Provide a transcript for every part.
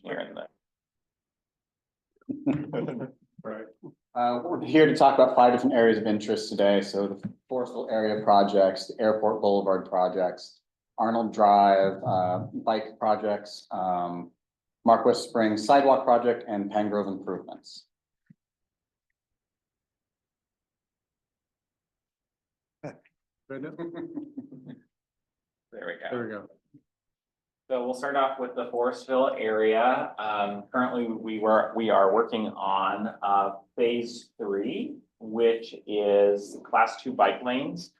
here in the. Right. We're here to talk about 5 different areas of interest today. So the Forestville area projects, the Airport Boulevard projects, Arnold Drive, bike projects, Marquis Springs sidewalk project, and Pangrove improvements. Right now? There we go. There we go. So we'll start off with the Forestville area. Currently, we are working on phase 3, which is class 2 bike lanes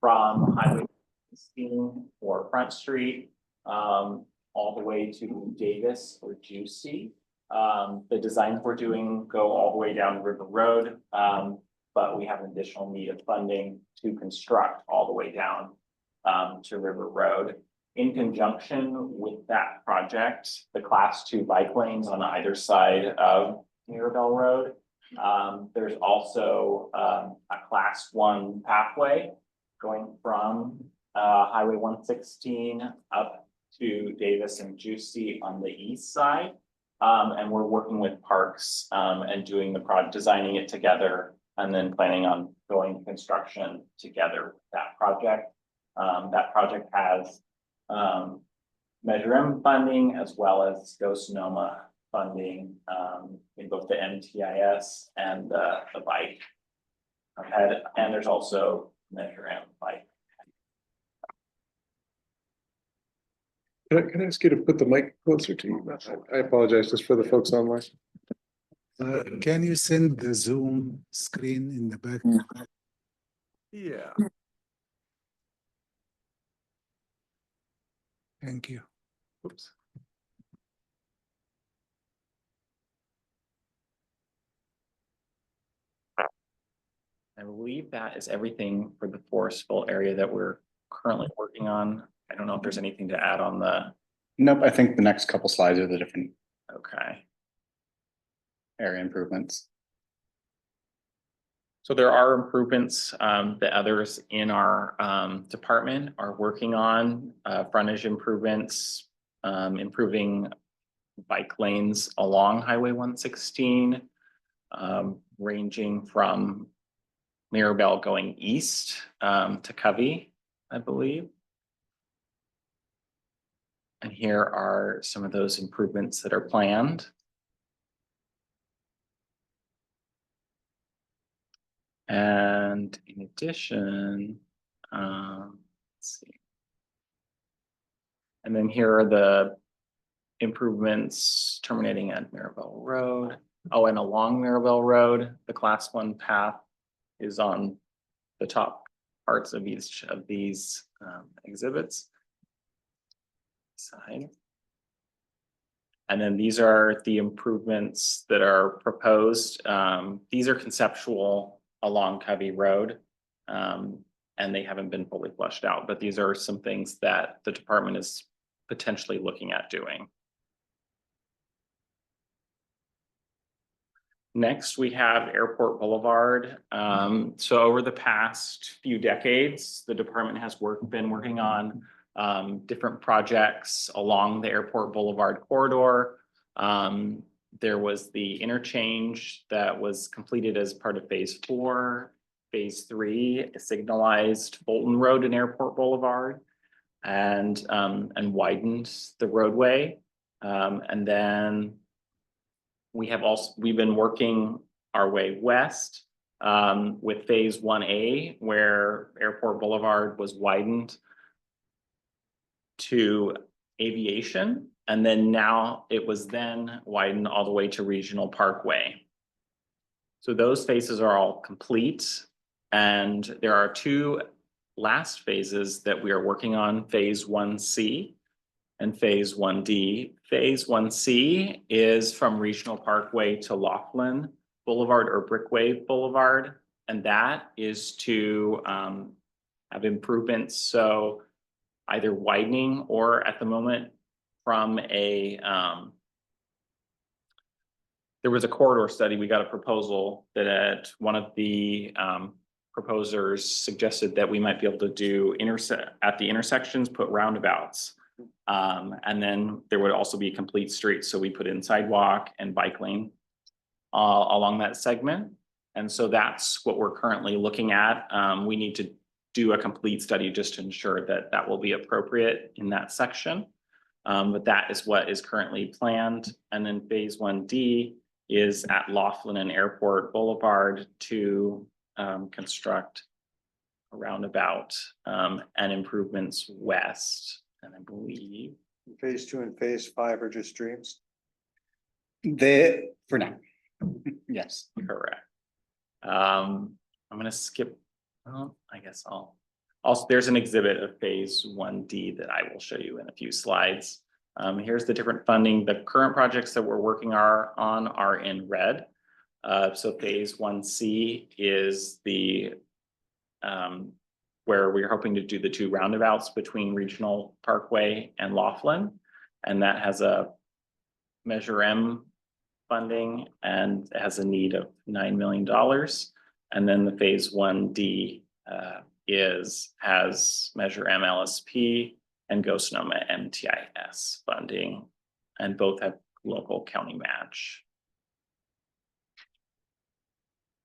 from Highway 16 or Front Street all the way to Davis or Juicy. The designs we're doing go all the way down River Road, but we have an additional need of funding to construct all the way down to River Road. In conjunction with that project, the class 2 bike lanes on either side of Mirabel Road. There's also a class 1 pathway going from Highway 116 up to Davis and Juicy on the east side. And we're working with Parks and doing the designing it together and then planning on going construction together with that project. That project has Measure M funding as well as Go Sonoma funding in both the MTIS and the bike. And there's also Measure M bike. Can I ask you to put the mic closer to you? I apologize just for the folks online. Can you send the Zoom screen in the back? Yeah. Thank you. Oops. I believe that is everything for the Forestville area that we're currently working on. I don't know if there's anything to add on the. Nope, I think the next couple slides are the different Okay. area improvements. So there are improvements that others in our department are working on, frontage improvements, improving bike lanes along Highway 116, ranging from Mirabel going east to Covey, I believe. And here are some of those improvements that are planned. And in addition, let's see. And then here are the improvements terminating at Mirabel Road. Oh, and along Mirabel Road, the class 1 path is on the top parts of each of these exhibits. Side. And then these are the improvements that are proposed. These are conceptual along Covey Road, and they haven't been fully fleshed out, but these are some things that the department is potentially looking at doing. Next, we have Airport Boulevard. So over the past few decades, the department has been working on different projects along the Airport Boulevard corridor. There was the interchange that was completed as part of phase 4. Phase 3 signalized Fulton Road and Airport Boulevard and widened the roadway. And then we've been working our way west with phase 1A, where Airport Boulevard was widened to Aviation. And then now it was then widened all the way to Regional Parkway. So those phases are all complete. And there are 2 last phases that we are working on, phase 1C and phase 1D. Phase 1C is from Regional Parkway to Laughlin Boulevard or Brickway Boulevard. And that is to have improvements. So either widening or at the moment from a, there was a corridor study, we got a proposal that one of the proposers suggested that we might be able to do at the intersections, put roundabouts And then there would also be complete streets, so we put in sidewalk and bike lane along that segment. And so that's what we're currently looking at. We need to do a complete study just to ensure that that will be appropriate in that section. But that is what is currently planned. And then phase 1D is at Laughlin and Airport Boulevard to construct a roundabout and improvements west. And I believe Phase 2 and phase 5 are just dreams. For now. Yes. correct. I'm gonna skip, well, I guess I'll also, there's an exhibit of phase 1D that I will show you in a few slides. Here's the different funding. The current projects that we're working on are in red. So phase 1C is the where we're hoping to do the two roundabouts between Regional Parkway and Laughlin. And that has a Measure M funding and has a need of $9 million. And then the phase 1D has Measure M LSP and Go Sonoma MTIS funding, and both have local county match.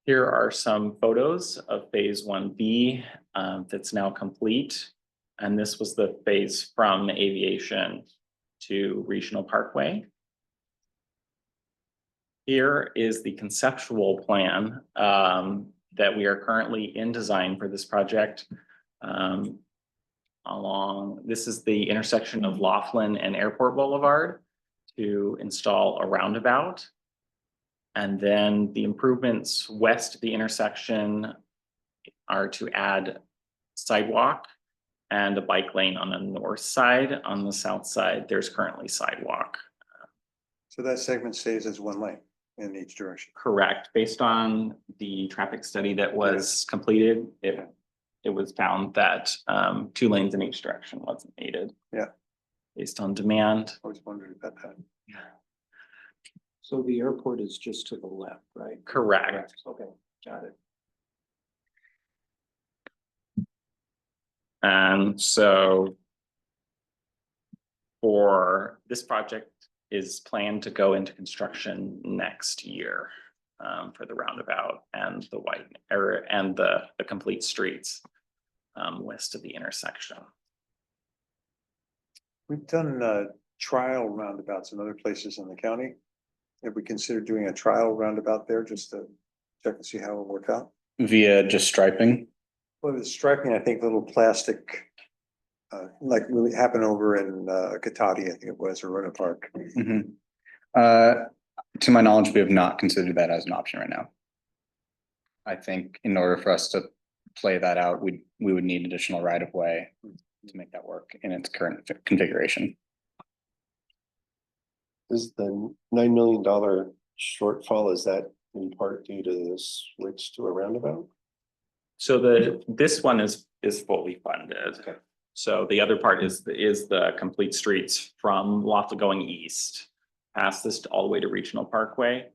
Here are some photos of phase 1B that's now complete. And this was the phase from aviation to Regional Parkway. Here is the conceptual plan that we are currently in design for this project. This is the intersection of Laughlin and Airport Boulevard to install a roundabout. And then the improvements west of the intersection are to add sidewalk and a bike lane on the north side. On the south side, there's currently sidewalk. So that segment stays as one lane in each direction. Correct. Based on the traffic study that was completed, it was found that 2 lanes in each direction wasn't needed. Yeah. Based on demand. I was wondering about that. So the airport is just to the left, right? Correct. Okay, got it. And so for this project is planned to go into construction next year for the roundabout and the wide area and the complete streets west of the intersection. We've done trial roundabouts in other places in the county. Have we considered doing a trial roundabout there just to check and see how it will work out? Via just striping. Well, it's striking, I think, little plastic, like really happened over in Katati, I think it was, or Rona Park. Mhm. To my knowledge, we have not considered that as an option right now. I think in order for us to play that out, we would need additional right of way to make that work in its current configuration. Is the $9 million shortfall, is that in part due to the switch to a roundabout? So this one is fully funded. Okay. So the other part is the complete streets from Laughlin going east, past this all the way to Regional Parkway.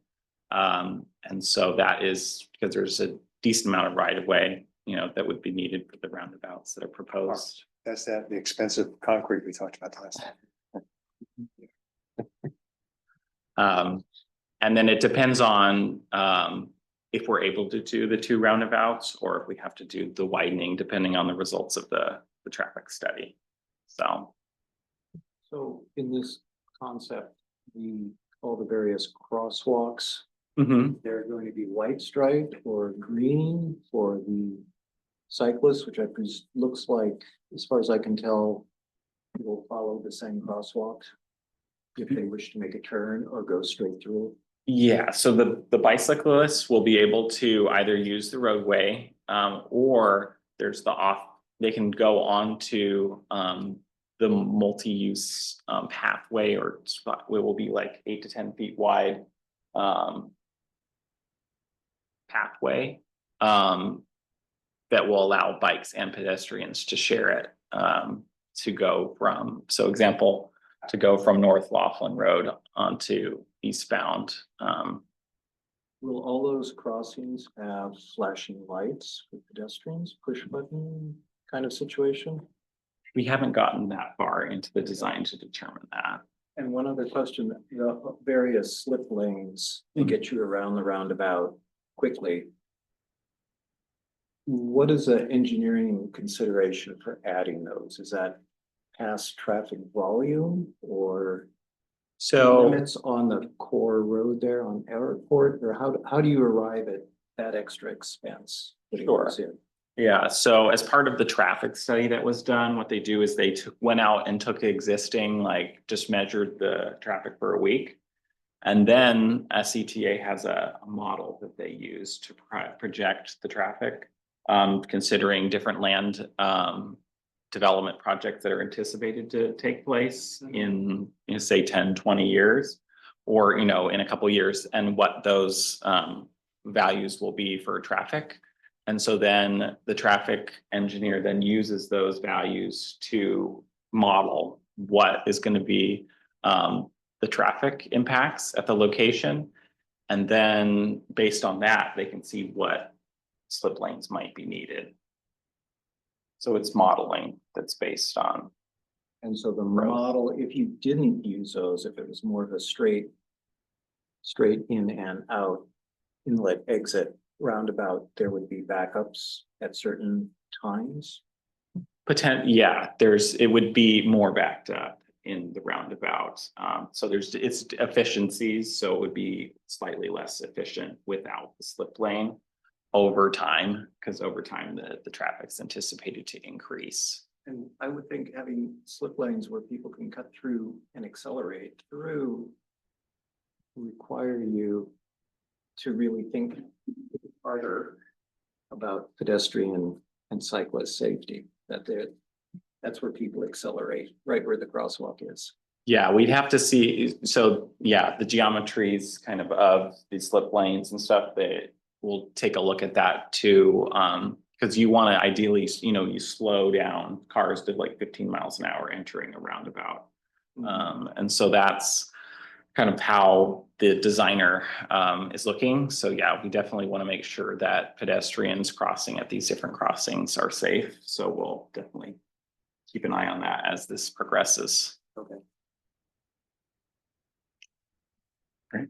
And so that is because there's a decent amount of right of way, that would be needed for the roundabouts that are proposed. That's the expensive concrete we talked about last time. And then it depends on if we're able to do the 2 roundabouts or if we have to do the widening, depending on the results of the traffic study. So So in this concept, all the various crosswalks, they're going to be white striped or green for the cyclists, which looks like, as far as I can tell, will follow the same crosswalk if they wish to make a turn or go straight through. yeah, so the bicyclists will be able to either use the roadway or there's they can go on to the multi-use pathway or spot. It will be like 8 to 10 feet wide pathway that will allow bikes and pedestrians to share it to go from, so example, to go from North Laughlin Road onto eastbound. Will all those crossings have flashing lights for pedestrians, push button kind of situation? We haven't gotten that far into the design to determine that. And one other question, the various slip lanes to get you around the roundabout quickly. What is the engineering consideration for adding those? Is that past traffic volume or So. limits on the core road there on Airport? Or how do you arrive at that extra expense? putting Sure. those in? Yeah, so as part of the traffic study that was done, what they do is they went out and took existing, like, just measured the traffic for a week. And then SCTA has a model that they use to project the traffic, considering different land development projects that are anticipated to take place in, say, 10, 20 years. Or, in a couple years, and what those values will be for traffic. And so then the traffic engineer then uses those values to model what is going to be the traffic impacts at the location. And then based on that, they can see what slip lanes might be needed. So it's modeling that's based on. And so the model, if you didn't use those, if it was more of a straight in and out, inlet, exit, roundabout, there would be backups at certain times? Yeah, it would be more backed up in the roundabout. So it's efficiencies, so it would be slightly less efficient without the slip lane over time, because over time the traffic's anticipated to increase. And I would think having slip lanes where people can cut through and accelerate through require you to really think harder about pedestrian and cyclist safety, that's where people accelerate, right where the crosswalk is. Yeah, we'd have to see, so yeah, the geometries kind of these slip lanes and stuff, that we'll take a look at that too. Because you want to ideally, you slow down cars to like 15 miles an hour entering a roundabout. And so that's kind of how the designer is looking. So yeah, we definitely want to make sure that pedestrians crossing at these different crossings are safe. So we'll definitely keep an eye on that as this progresses. Okay. Great.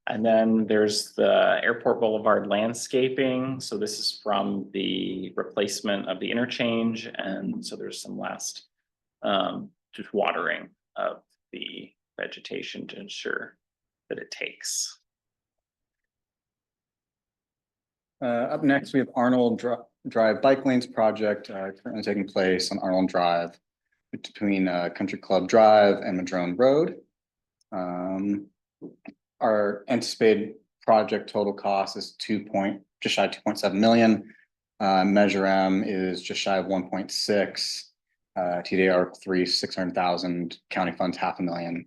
And then there's the Airport Boulevard landscaping. So this is from the replacement of the interchange. And so there's some last just watering of the vegetation to ensure that it takes. Up next, we have Arnold Drive Bike Lanes project currently taking place on Arnold Drive between Country Club Drive and Madrone Road. Our anticipated project total cost is just shy of 2.7 million. Measure M is just shy of 1.6. TDR 3, 600,000, county funds 500,000.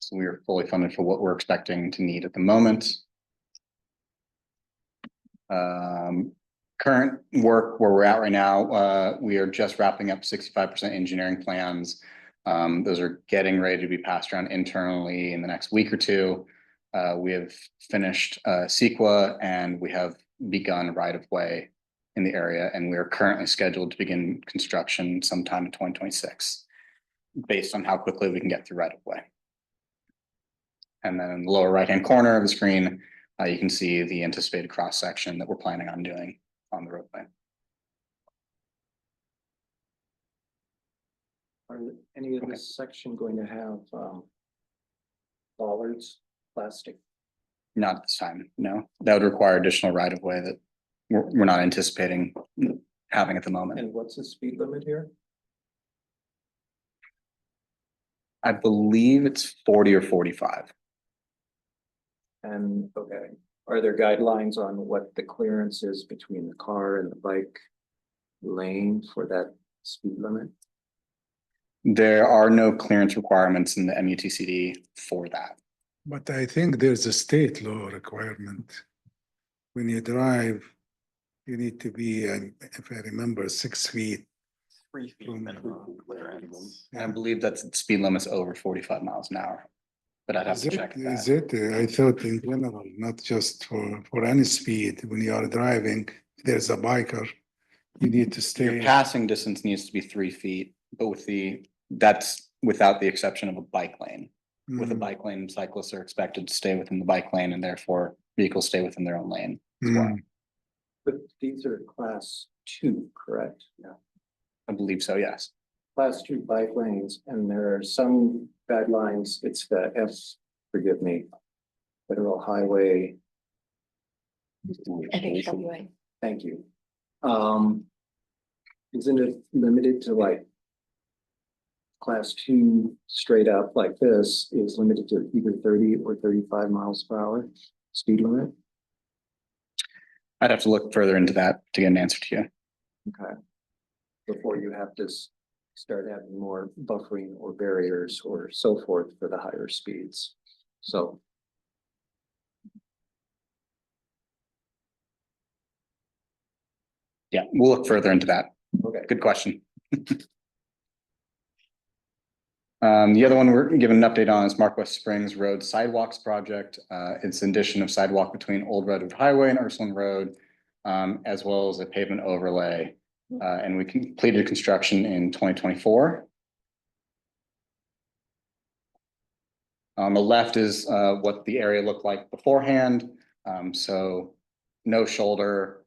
So we are fully funded for what we're expecting to need at the moment. Current work where we're at right now, we are just wrapping up 65% engineering plans. Those are getting ready to be passed around internally in the next week or two. We have finished CEQA and we have begun right-of-way in the area, and we are currently scheduled to begin construction sometime in 2026, based on how quickly we can get through right-of-way. And then in the lower right-hand corner of the screen, you can see the anticipated cross-section that we're planning on doing on the roadway. Are any of this section going to have bollards, plastic? Not at this time, no. That would require additional right-of-way that we're not anticipating having at the moment. And what's the speed limit here? I believe it's 40 or 45. And, okay, are there guidelines on what the clearance is between the car and the bike lane for that speed limit? There are no clearance requirements in the MUTCD for that. But I think there's a state law requirement. When you drive, you need to be, if I remember, 6 feet. 3 feet minimum clearance. I believe that's speed limits over 45 miles an hour. but I'd have Is to it, check is that. it, I thought in general, not just for any speed, when you are driving, if there's a biker, you need to Your stay. passing distance needs to be 3 feet, but that's without the exception of a bike lane. With a Mm, bike lane, cyclists are expected to stay within the bike lane and therefore vehicles stay within their own lane as well. mm. But these are class two, correct? Yeah. I believe so, yes. Class two bike lanes, and there are some guidelines, it's the forgive me, Federal Highway, FHWA. thank you. Isn't it limited to like class two straight up like this is limited to either 30 or 35 miles per hour speed limit? I'd have to look further into that to get an answer to you. Okay. Before you have to start having more buffering or barriers or so forth for the higher speeds. So. Yeah, we'll look further into that. Okay. Good question. The other one we're given an update on is Mark West Springs Road Sidewalks Project. It's an addition of sidewalk between Old Redwood Highway and Ursuline Road, as well as a pavement overlay. And we completed construction in 2024. On the left is what the area looked like beforehand. So no shoulder,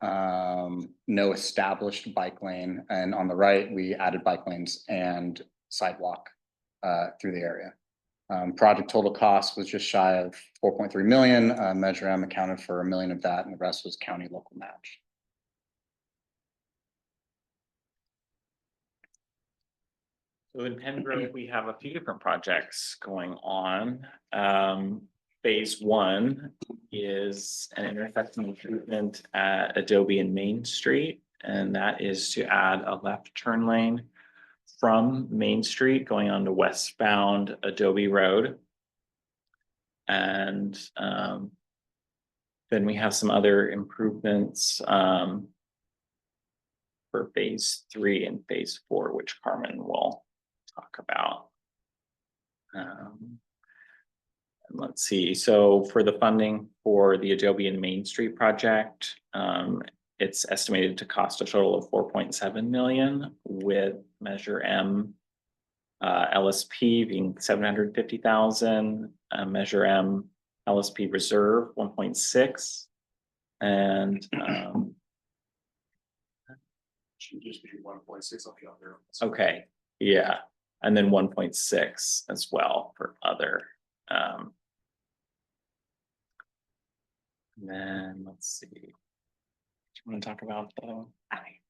no established bike lane. And on the right, we added bike lanes and sidewalk through the area. Project total cost was just shy of 4.3 million. Measure M accounted for $1 million of that, and the rest was county local match. So in Pembroke, we have a few different projects going on. Phase one is an intersection improvement at Adobe and Main Street, and that is to add a left turn lane from Main Street going on to westbound Adobe Road. And then we have some other improvements for phase three and phase four, which Carmen will talk about. And let's see, so for the funding for the Adobe and Main Street project, it's estimated to cost a total of 4.7 million, with Measure M LSP being 750,000, Measure M LSP reserve 1.6, and Should just be 1.6 on the other. okay, yeah, and then 1.6 as well for other. And then let's see. Do you want to talk about the?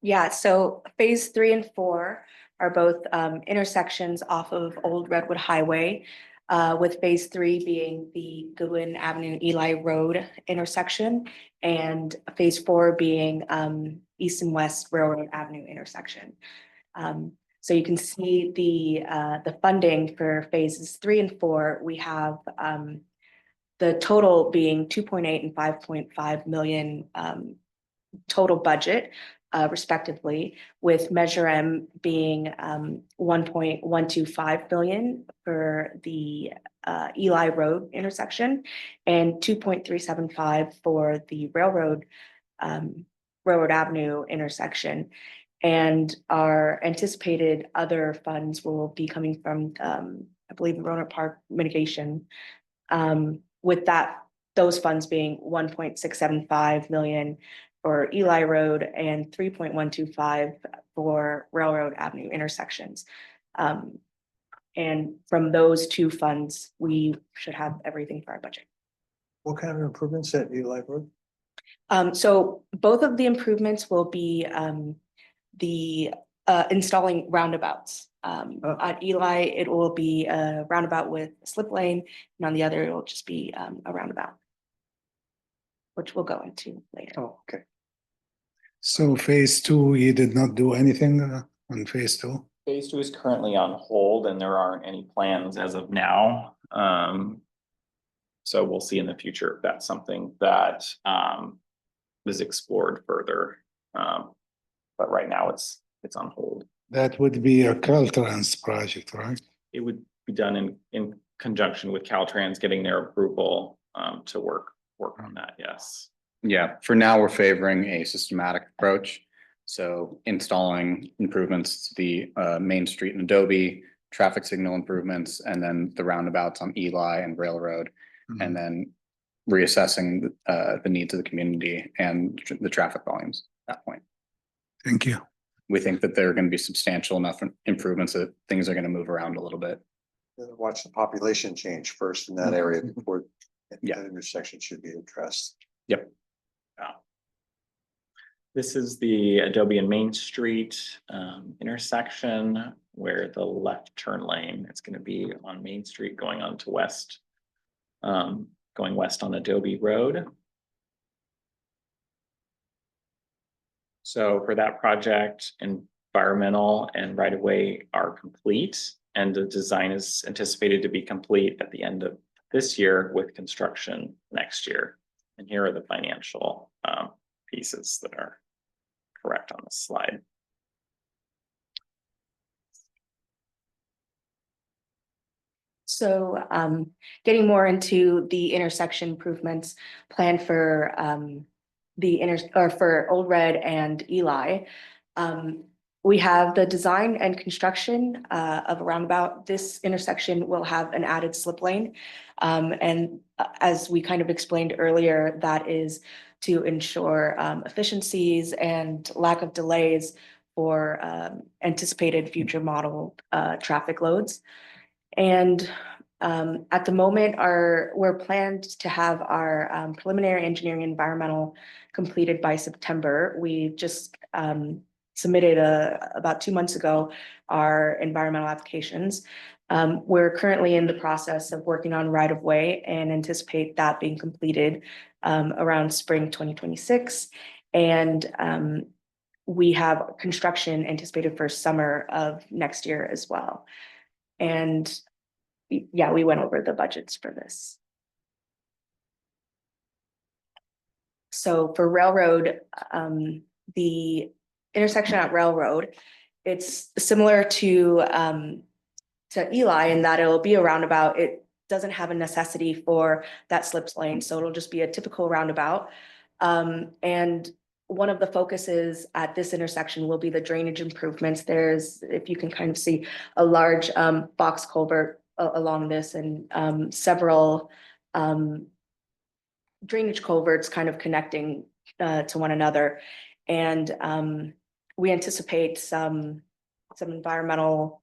Yeah, so phase 3 and 4 are both intersections off of Old Redwood Highway, with phase 3 being the Goodwin Avenue Eli Road intersection, and phase 4 being East and West Railroad Avenue intersection. So you can see the funding for phases 3 and 4. We have the total being 2.8 and 5.5 million total budget, respectively, with Measure M being 1.125 billion for the Eli Road intersection and 2.375 for the Railroad Avenue intersection. And our anticipated other funds will be coming from, I believe, Roanoke Park mitigation. With those funds being 1.675 million for Eli Road and 3.125 for Railroad Avenue intersections. And from those two funds, we should have everything for our budget. What kind of improvements at Eli Road? So both of the improvements will be installing roundabouts. At Eli, it will be a roundabout with a slip lane, and on the other, it will just be a roundabout, which we'll go into later. Oh, okay. So phase 2, you did not do anything on phase 2? Phase 2 is currently on hold and there aren't any plans as of now. So we'll see in the future if that's something that is explored further. But right now it's on hold. That would be a Caltrans project, right? It would be done in conjunction with Caltrans getting their approval, to work on that, yes. Yeah, for now, we're favoring a systematic approach. So installing improvements to the Main Street and Adobe, traffic signal improvements, and then the roundabouts on Eli and Railroad. And then reassessing the needs of the community and the traffic volumes at that point. Thank you. We think that there are going to be substantial enough improvements that things are going to move around a little bit. Watch the population change first in that area before Yeah. that intersection should be addressed. Yep. This is the Adobe and Main Street intersection where the left turn lane, it's gonna be on Main Street going on to west. Going west on Adobe Road. So for that project, environmental and right-of-way are complete, and the design is anticipated to be complete at the end of this year with construction next year. And here are the financial pieces that are correct on this slide. So getting more into the intersection improvements planned for for Old Red and Eli. We have the design and construction of a roundabout. This intersection will have an added slip lane. And as we kind of explained earlier, that is to ensure efficiencies and lack of delays for anticipated future model traffic loads. And at the moment, we're planned to have our preliminary engineering environmental completed by September. We just submitted about 2 months ago our environmental applications. We're currently in the process of working on right-of-way and anticipate that being completed around spring 2026. And we have construction anticipated for summer of next year as well. And yeah, we went over the budgets for this. So for Railroad, the intersection at Railroad, it's similar to Eli in that it'll be a roundabout. It doesn't have a necessity for that slips lane, so it'll just be a typical roundabout. And one of the focuses at this intersection will be the drainage improvements. There's, if you can kind of see, a large box culvert along this, and several drainage culverts kind of connecting to one another. And we anticipate some environmental,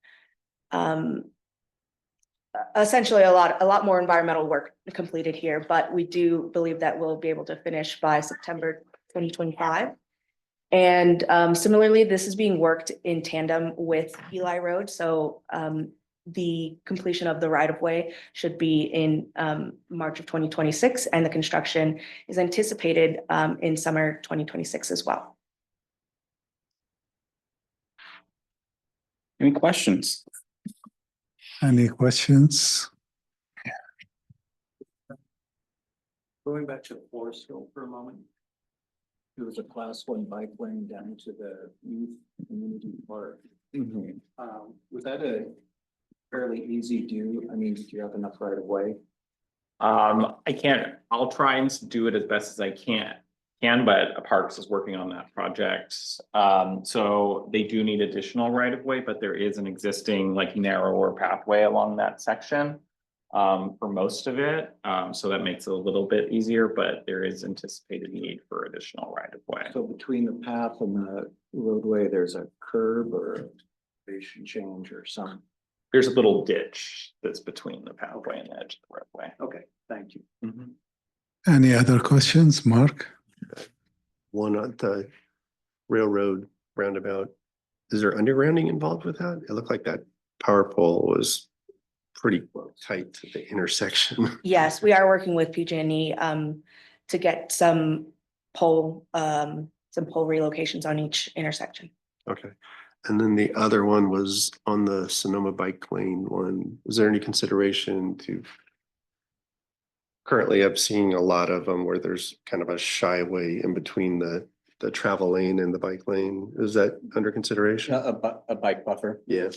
essentially a lot more environmental work completed here, but we do believe that we'll be able to finish by September 2025. And similarly, this is being worked in tandem with Eli Road. So the completion of the right-of-way should be in March of 2026, and the construction is anticipated in summer 2026 as well. Any questions? Any questions? Going back to Forest Hill for a moment. There was a class 1 bike lane down to the youth community park. Was that a fairly easy do? I mean, did you have enough right of way? I'll try and do it as best as I can, but Parks is working on that project. So they do need additional right of way, but there is an existing like narrower pathway along that section for most of it. So that makes it a little bit easier, but there is anticipated need for additional right of way. So between the path and the roadway, there's a curb or a elevation change or some. There's a little ditch that's between the pathway and the edge of the roadway. Okay, thank you. Any other questions, Mark? One at the railroad roundabout. Is there undergrounding involved with that? It looked like that power pole was pretty tight to the intersection. Yes, we are working with PG&E to get some pole relocations on each intersection. Okay. And then the other one was on the Sonoma bike lane one. Was there any consideration to? Currently, I'm seeing a lot of them where there's kind of a shy way in between the travel lane and the bike lane. Is that under consideration? A bike buffer. Yeah.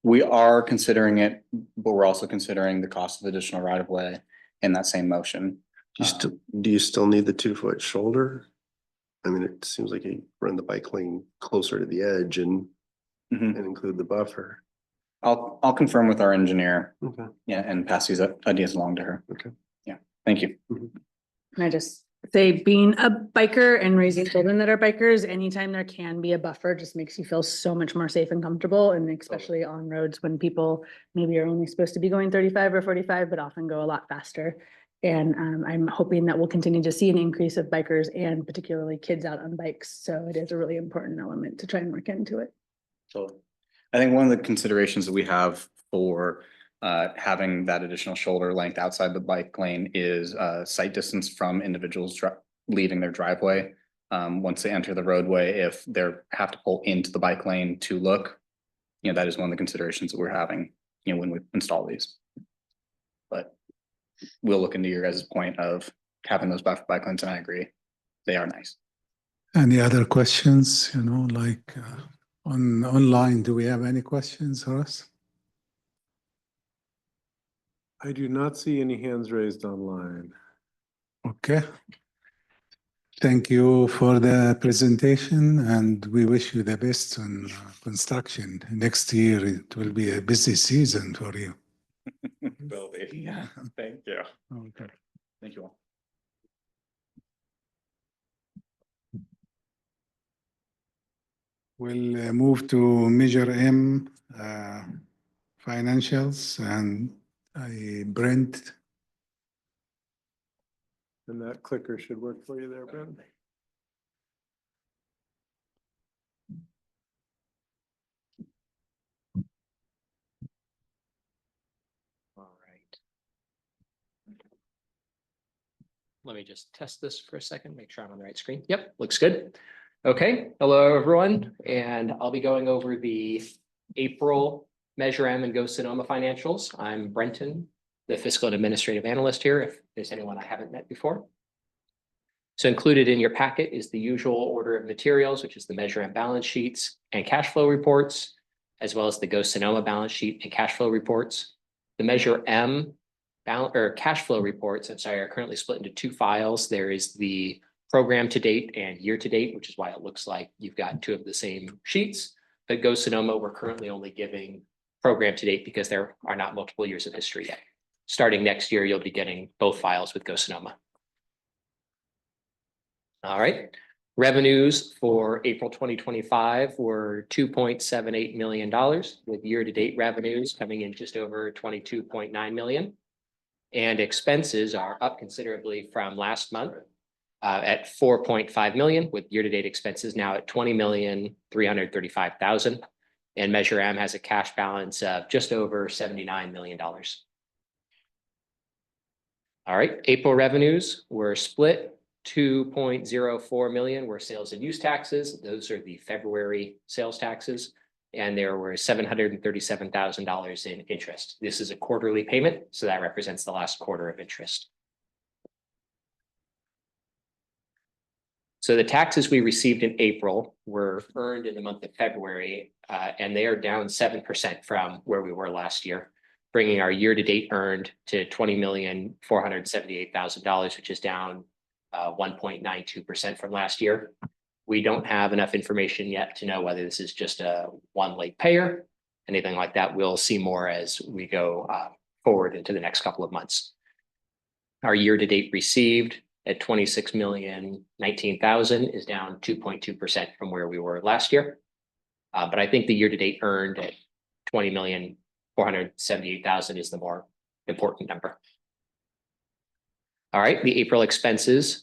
We are considering it, but we're also considering the cost of additional right of way in that same motion. Do you still need the 2 foot shoulder? I mean, it seems like you run the bike lane closer to the edge and Mhm. include the buffer. I'll confirm with our engineer, Okay. yeah, and pass these ideas along to her. Okay. Yeah, thank you. Can I just say, being a biker and raising children that are bikers, anytime there can be a buffer just makes you feel so much more safe and comfortable, and especially on roads when people maybe are only supposed to be going 35 or 45, but often go a lot faster. And I'm hoping that we'll continue to see an increase of bikers and particularly kids out on bikes. So it is a really important element to try and work into it. So I think one of the considerations that we have for having that additional shoulder length outside the bike lane is sight distance from individuals leaving their driveway. Once they enter the roadway, if they're have to pull into the bike lane to look, you know, that is one of the considerations that we're having, you know, when we install these. But we'll look into your guys' point of having those bike lanes, and I agree, they are nice. Any other questions, you know, like online, do we have any questions, Horace? I do not see any hands raised online. Okay. Thank you for the presentation, and we wish you the best on construction. Next year, it will be a busy season for you. Will be. Yeah. Thank you. Okay. Thank you all. We'll move to Measure M, financials, and Brent. And that clicker should work for you there, Brent. All right. Let me just test this for a second, make sure I'm on the right screen. Yep, looks good. Okay, hello, everyone, and I'll be going over the April Measure M and Go Sonoma financials. I'm Brenton, the fiscal and administrative analyst here, if there's anyone I haven't met before. So included in your packet is the usual order of materials, which is the Measure M balance sheets and cash flow reports, as well as the Go Sonoma balance sheet and cash flow reports. The Measure M cash flow reports, I'm sorry, are currently split into two files. There is the program to date and year to date, which is why it looks like you've got two of the same sheets. But Go Sonoma, we're currently only giving program to date because there are not multiple years of history yet. Starting next year, you'll be getting both files with Go Sonoma. All right. Revenues for April 2025 were $2.78 million, with year-to-date revenues coming in just over 22.9 million. And expenses are up considerably from last month at 4.5 million, with year-to-date expenses now at 20,335,000. And Measure M has a cash balance of just over $79 million. All right, April revenues were split. 2.04 million were sales and use taxes. Those are the February sales taxes. And there were $737,000 in interest. This is a quarterly payment, so that represents the last quarter of interest. So the taxes we received in April were earned in the month of February, and they are down 7% from where we were last year, bringing our year-to-date earned to $20,478,000, which is down 1.92% from last year. We don't have enough information yet to know whether this is just a one late payer, anything like that. We'll see more as we go forward into the next couple of months. Our year-to-date received at 26,019,000 is down 2.2% from where we were last year. But I think the year-to-date earned at 20,478,000 is the more important number. All right, the April expenses,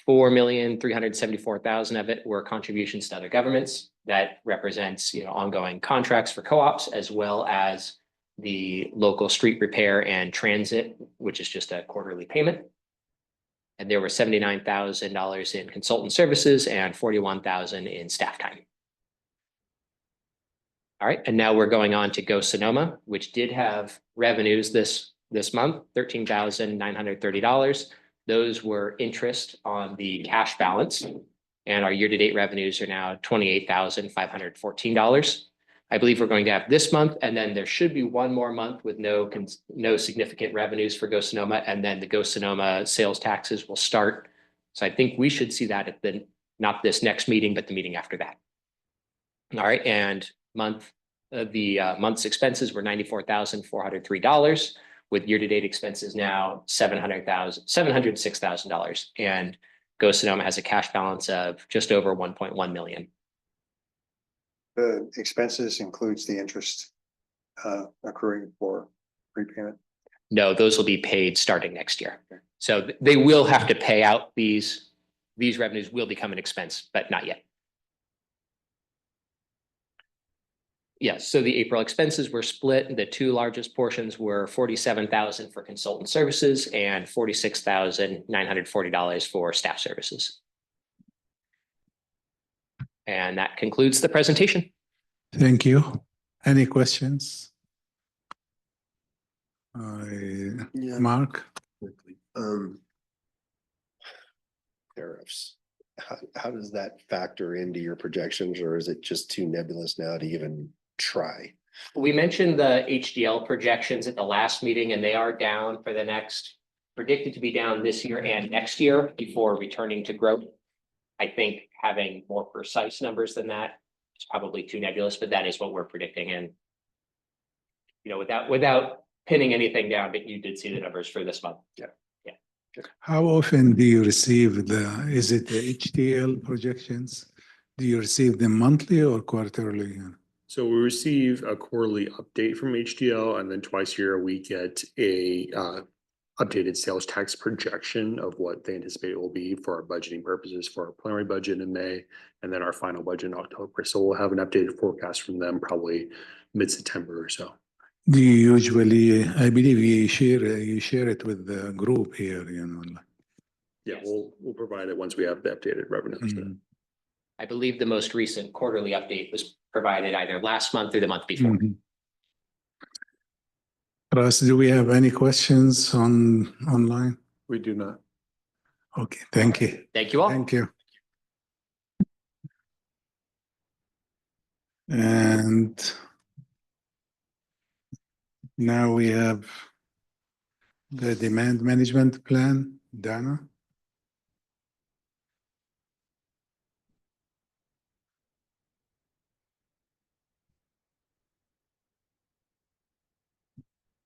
4,374,000 of it were contributions to other governments. That represents, you know, ongoing contracts for co-ops, as well as the local street repair and transit, which is just a quarterly payment. And there were $79,000 in consultant services and $41,000 in staff time. All right, and now we're going on to Go Sonoma, which did have revenues this month, $13,930. Those were interest on the cash balance, and our year-to-date revenues are now $28,514. I believe we're going to have this month, and then there should be one more month with no significant revenues for Go Sonoma, and then the Go Sonoma sales taxes will start. So I think we should see that at not this next meeting, but the meeting after that. All right, and the month's expenses were $94,403, with year-to-date expenses now $706,000, and Go Sonoma has a cash balance of just over 1.1 million. The expenses includes the interest accruing for prepayment. No, those will be paid starting next year. So they will have to pay out these revenues will become an expense, but not yet. Yes, so the April expenses were split. The two largest portions were $47,000 for consultant services and $46,940 for staff services. And that concludes the presentation. Thank you. Any questions? Yeah. Mark? Quickly. Tariffs. How does that factor into your projections, or is it just too nebulous now to even try? We mentioned the HDL projections at the last meeting, and they are down for the predicted to be down this year and next year before returning to growth. I think having more precise numbers than that is probably too nebulous, but that is what we're predicting. And, without pinning anything down, but you did see the numbers for this month. Yeah. How often do you receive is it the HDL projections? Do you receive them monthly or quarterly? So we receive a quarterly update from HDL, and then twice a year we get a updated sales tax projection of what they anticipate it will be for our budgeting purposes for our preliminary budget in May, and then our final budget in October. So we'll have an updated forecast from them probably mid-September or so. Do you usually, I believe you share it with the group here, Yeah, we'll provide it once we have the updated revenues. Mhm. I believe the most recent quarterly update was provided either last month or the month before. Mhm. Russ, do we have any questions online? We do not. Okay, thank you. Thank you all. Thank you. And now we have the demand management plan, Dana.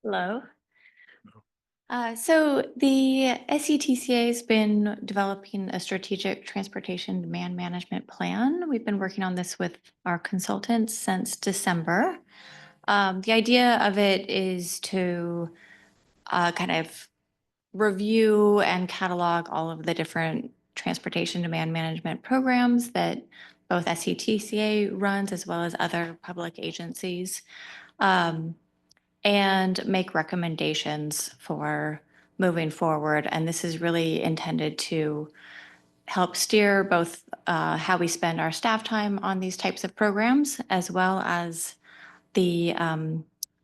Hello. So the SETCA has been developing a strategic transportation demand management plan. We've been working on this with our consultants since December. The idea of it is to kind of review and catalog all of the different transportation demand management programs that both SETCA runs as well as other public agencies. And make recommendations for moving forward. And this is really intended to help steer both how we spend our staff time on these types of programs, as well as the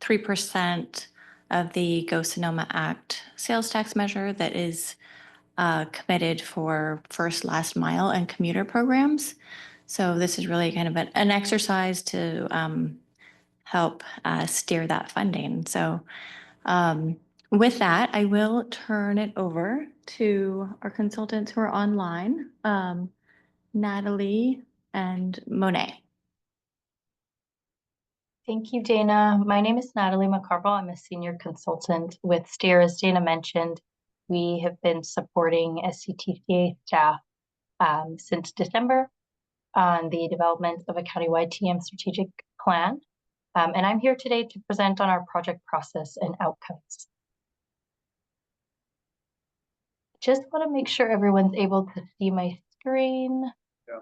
3% of the Go Sonoma Act sales tax measure that is committed for first, last mile and commuter programs. So this is really kind of an exercise to help steer that funding. So with that, I will turn it over to our consultants who are online, Natalie and Monet. Thank you, Dana. My name is Natalie McCarville. I'm a senior consultant with STEER. As Dana mentioned, we have been supporting SETCA staff since December on the development of a countywide TM strategic plan. And I'm here today to present on our project process and outcomes. Just want to make sure everyone's able to see my screen. Yeah.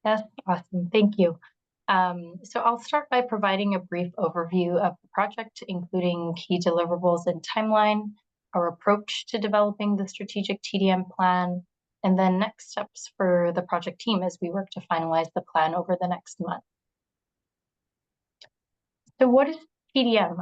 Yes, awesome, thank you. So I'll start by providing a brief overview of the project, including key deliverables and timeline, our approach to developing the strategic TDM plan, and then next steps for the project team as we work to finalize the plan over the next month. So what is TDM?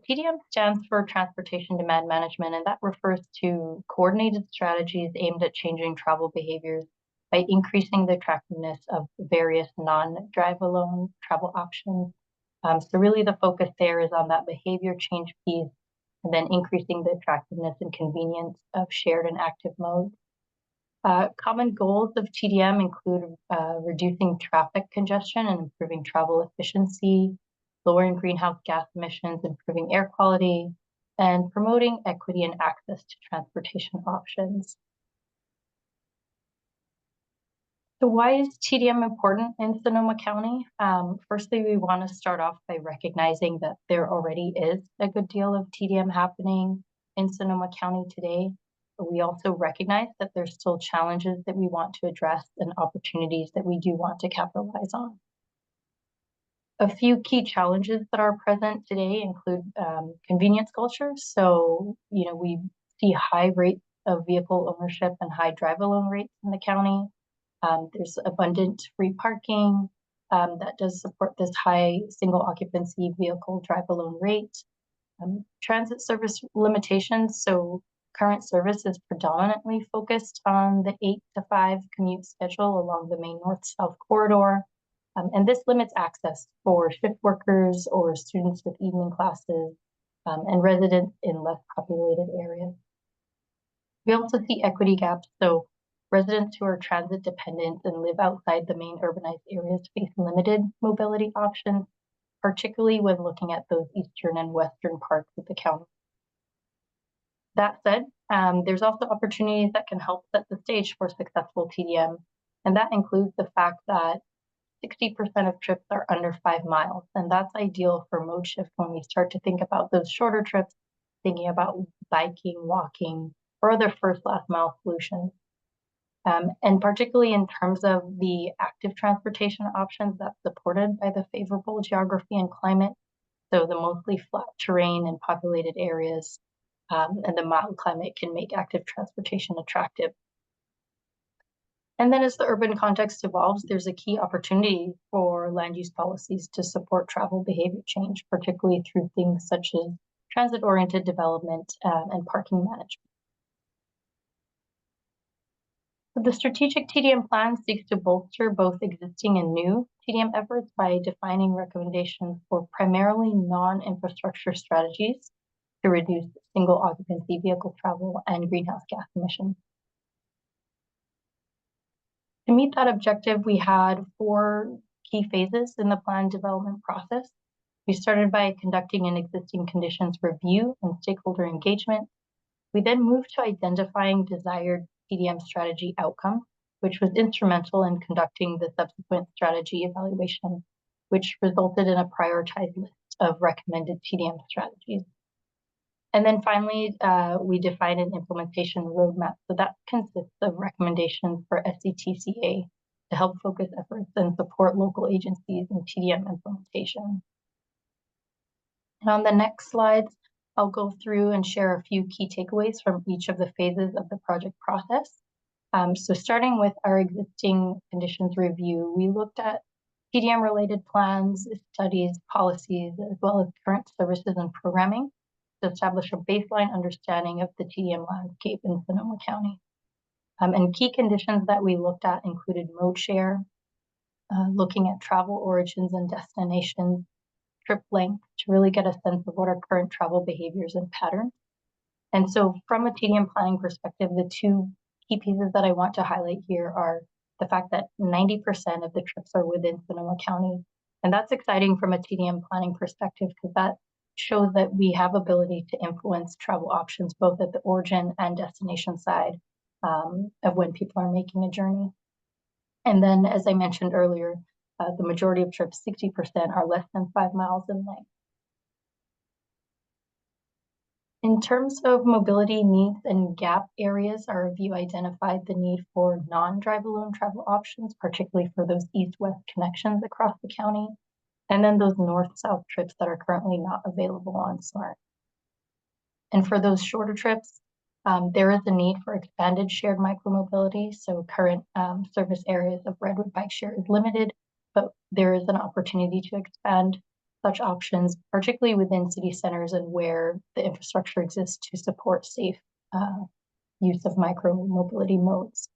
TDM stands for Transportation Demand Management, and that refers to coordinated strategies aimed at changing travel behaviors by increasing the attractiveness of various non-drive alone travel options So really the focus there is on that behavior change piece and then increasing the attractiveness and convenience of shared and active modes. Common goals of TDM include reducing traffic congestion and improving travel efficiency, lowering greenhouse gas emissions, improving air quality, and promoting equity and access to transportation options. So why is TDM important in Sonoma County? Firstly, we want to start off by recognizing that there already is a good deal of TDM happening in Sonoma County today. But we also recognize that there's still challenges that we want to address and opportunities that we do want to capitalize on. A few key challenges that are present today include convenience culture. So, we see high rates of vehicle ownership and high drive alone rates in the county. There's abundant free parking that does support this high single occupancy vehicle drive alone rate. Transit service limitations. So current service is predominantly focused on the 8 to 5 commute schedule along the main north-south corridor. And this limits access for shift workers or students with evening classes and residents in less populated areas. We also see equity gaps. So residents who are transit dependent and live outside the main urbanized areas face limited mobility options, particularly when looking at those eastern and western parts of the county. That said, there's also opportunities that can help set the stage for successful TDM, and that includes the fact that 60% of trips are under 5 miles, and that's ideal for mode shift when we start to think about those shorter trips, thinking about biking, walking, or other first last mile solutions. And particularly in terms of the active transportation options that's supported by the favorable geography and climate, so the mostly flat terrain and populated areas, and the mild climate can make active transportation attractive. And then as the urban context evolves, there's a key opportunity for land use policies to support travel behavior change, particularly through things such as transit-oriented development and parking management. So the strategic TDM plan seeks to bolster both existing and new TDM efforts by defining recommendations for primarily non-infrastructure strategies to reduce single occupancy vehicle travel and greenhouse gas emissions. To meet that objective, we had 4 key phases in the plan development process. We started by conducting an existing conditions review and stakeholder engagement. We then moved to identifying desired TDM strategy outcomes, which was instrumental in conducting the subsequent strategy evaluation, which resulted in a prioritized list of recommended TDM strategies. And then finally, we defined an implementation roadmap. So that consists of recommendations for SCTCA to help focus efforts and support local agencies in TDM implementation. And on the next slides, I'll go through and share a few key takeaways from each of the phases of the project process. So starting with our existing conditions review, we looked at TDM related plans, studies, policies, as well as current services and programming to establish a baseline understanding of the TDM landscape in Sonoma County. And key conditions that we looked at included mode share, looking at travel origins and destinations, trip length to really get a sense of what are current travel behaviors and patterns. And so from a TDM planning perspective, the 2 key pieces that I want to highlight here are the fact that 90% of the trips are within Sonoma County. And that's exciting from a TDM planning perspective because that shows that we have ability to influence travel options both at the origin and destination side of when people are making a journey. And then, as I mentioned earlier, the majority of trips, 60%, are less than 5 miles in length. In terms of mobility needs and gap areas, our review identified the need for non-drive alone travel options, particularly for those east-west connections across the county, and then those north-south trips that are currently not available on SMART. And for those shorter trips, there is a need for expanded shared micromobility. So current service areas of Redwood Bike Share is limited, but there is an opportunity to expand such options, particularly within city centers and where the infrastructure exists to support safe use of micromobility modes.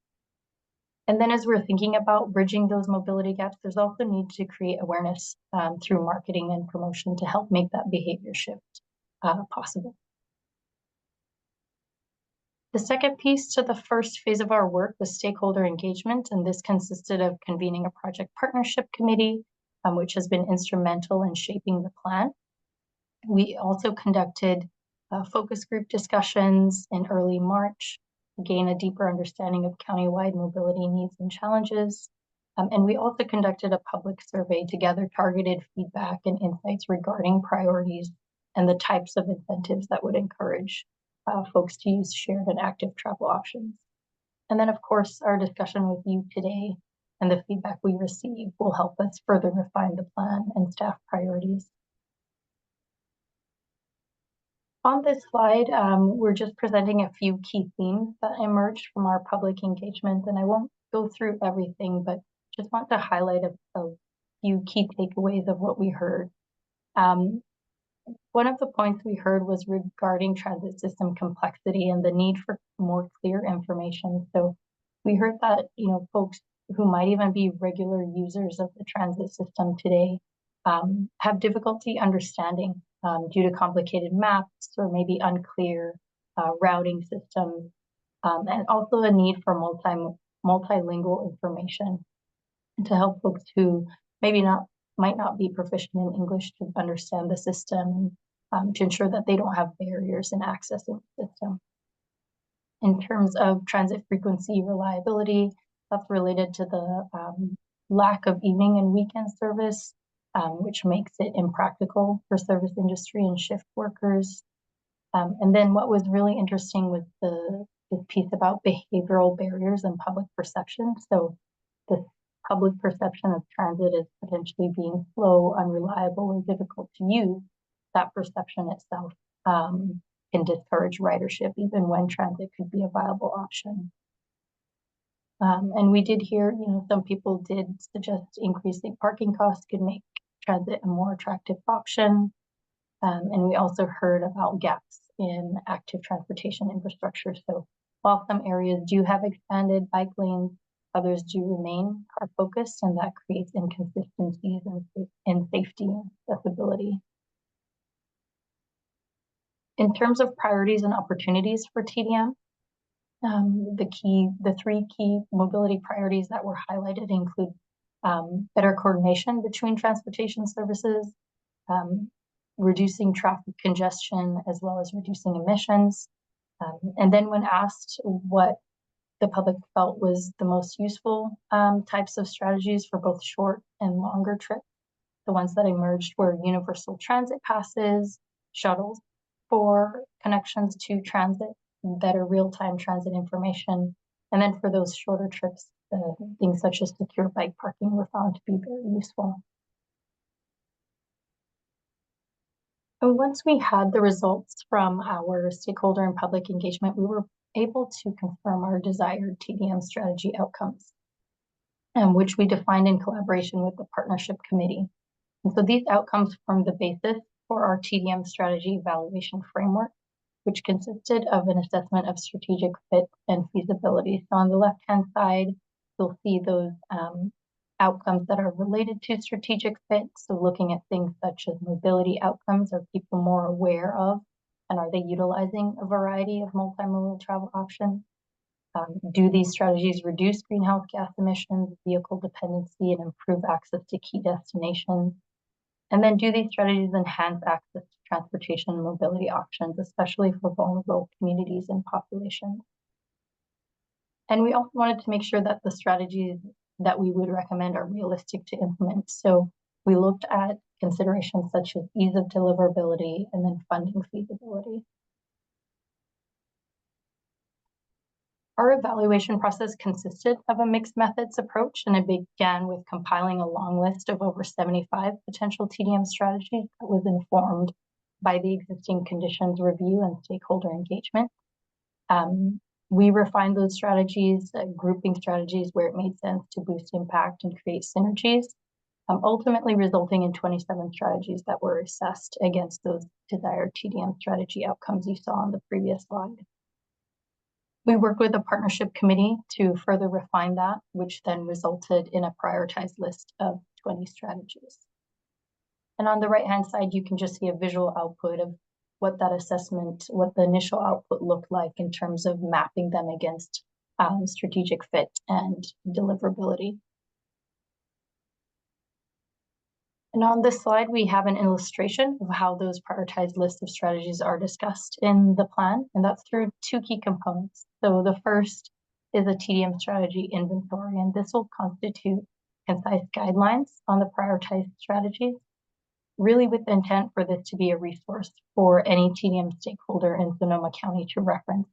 And then as we're thinking about bridging those mobility gaps, there's also need to create awareness through marketing and promotion to help make that behavior shift possible. The second piece to the first phase of our work was stakeholder engagement, and this consisted of convening a project partnership committee, which has been instrumental in shaping the plan. We also conducted focus group discussions in early March to gain a deeper understanding of countywide mobility needs and challenges. And we also conducted a public survey to gather targeted feedback and insights regarding priorities and the types of incentives that would encourage folks to use shared and active travel options. And then, of course, our discussion with you today and the feedback we receive will help us further refine the plan and staff priorities. On this slide, we're just presenting a few key themes that emerged from our public engagement, and I won't go through everything, but just want to highlight a few key takeaways of what we heard. One of the points we heard was regarding transit system complexity and the need for more clear information. So we heard that, folks who might even be regular users of the transit system today have difficulty understanding due to complicated maps or maybe unclear routing systems, and also a need for multilingual information to help folks who might not be proficient in English to understand the system, to ensure that they don't have barriers in accessing the system. In terms of transit frequency reliability, that's related to the lack of evening and weekend service, which makes it impractical for service industry and shift workers. And then what was really interesting was the piece about behavioral barriers and public perception. So the public perception of transit as potentially being slow, unreliable, and difficult to use. That perception itself can discourage ridership, even when transit could be a viable option. And we did hear, some people did suggest increasing parking costs could make transit a more attractive option. And we also heard about gaps in active transportation infrastructure. So while some areas do have expanded bike lanes, others do remain car focused, and that creates inconsistencies in safety and accessibility. In terms of priorities and opportunities for TDM, the three key mobility priorities that were highlighted include better coordination between transportation services, reducing traffic congestion, as well as reducing emissions. And then when asked what the public felt was the most useful types of strategies for both short and longer trips, the ones that emerged were universal transit passes, shuttles for connections to transit, better real-time transit information. And then for those shorter trips, things such as secure bike parking were found to be very useful. And once we had the results from our stakeholder and public engagement, we were able to confirm our desired TDM strategy outcomes, which we defined in collaboration with the partnership committee. And so these outcomes form the basis for our TDM strategy evaluation framework, which consisted of an assessment of strategic fit and feasibility. So on the left-hand side, you'll see those outcomes that are related to strategic fit. So looking at things such as mobility outcomes, are people more aware of, and are they utilizing a variety of multimodal travel options? Do these strategies reduce greenhouse gas emissions, vehicle dependency, and improve access to key destinations? And then do these strategies enhance access to transportation and mobility options, especially for vulnerable communities and populations? And we also wanted to make sure that the strategies that we would recommend are realistic to implement. So we looked at considerations such as ease of deliverability and then funding feasibility. Our evaluation process consisted of a mixed methods approach, and it began with compiling a long list of over 75 potential TDM strategies that was informed by the existing conditions review and stakeholder engagement. We refined those strategies, grouping strategies where it made sense to boost impact and create synergies, ultimately resulting in 27 strategies that were assessed against those desired TDM strategy outcomes you saw on the previous slide. We worked with a partnership committee to further refine that, which then resulted in a prioritized list of 20 strategies. And on the right-hand side, you can just see a visual output of what that assessment, what the initial output looked like in terms of mapping them against strategic fit and deliverability. And on this slide, we have an illustration of how those prioritized lists of strategies are discussed in the plan, and that's through two key components. So the first is a TDM strategy inventory, and this will constitute concise guidelines on the prioritized strategies, really with the intent for this to be a resource for any TDM stakeholder in Sonoma County to reference.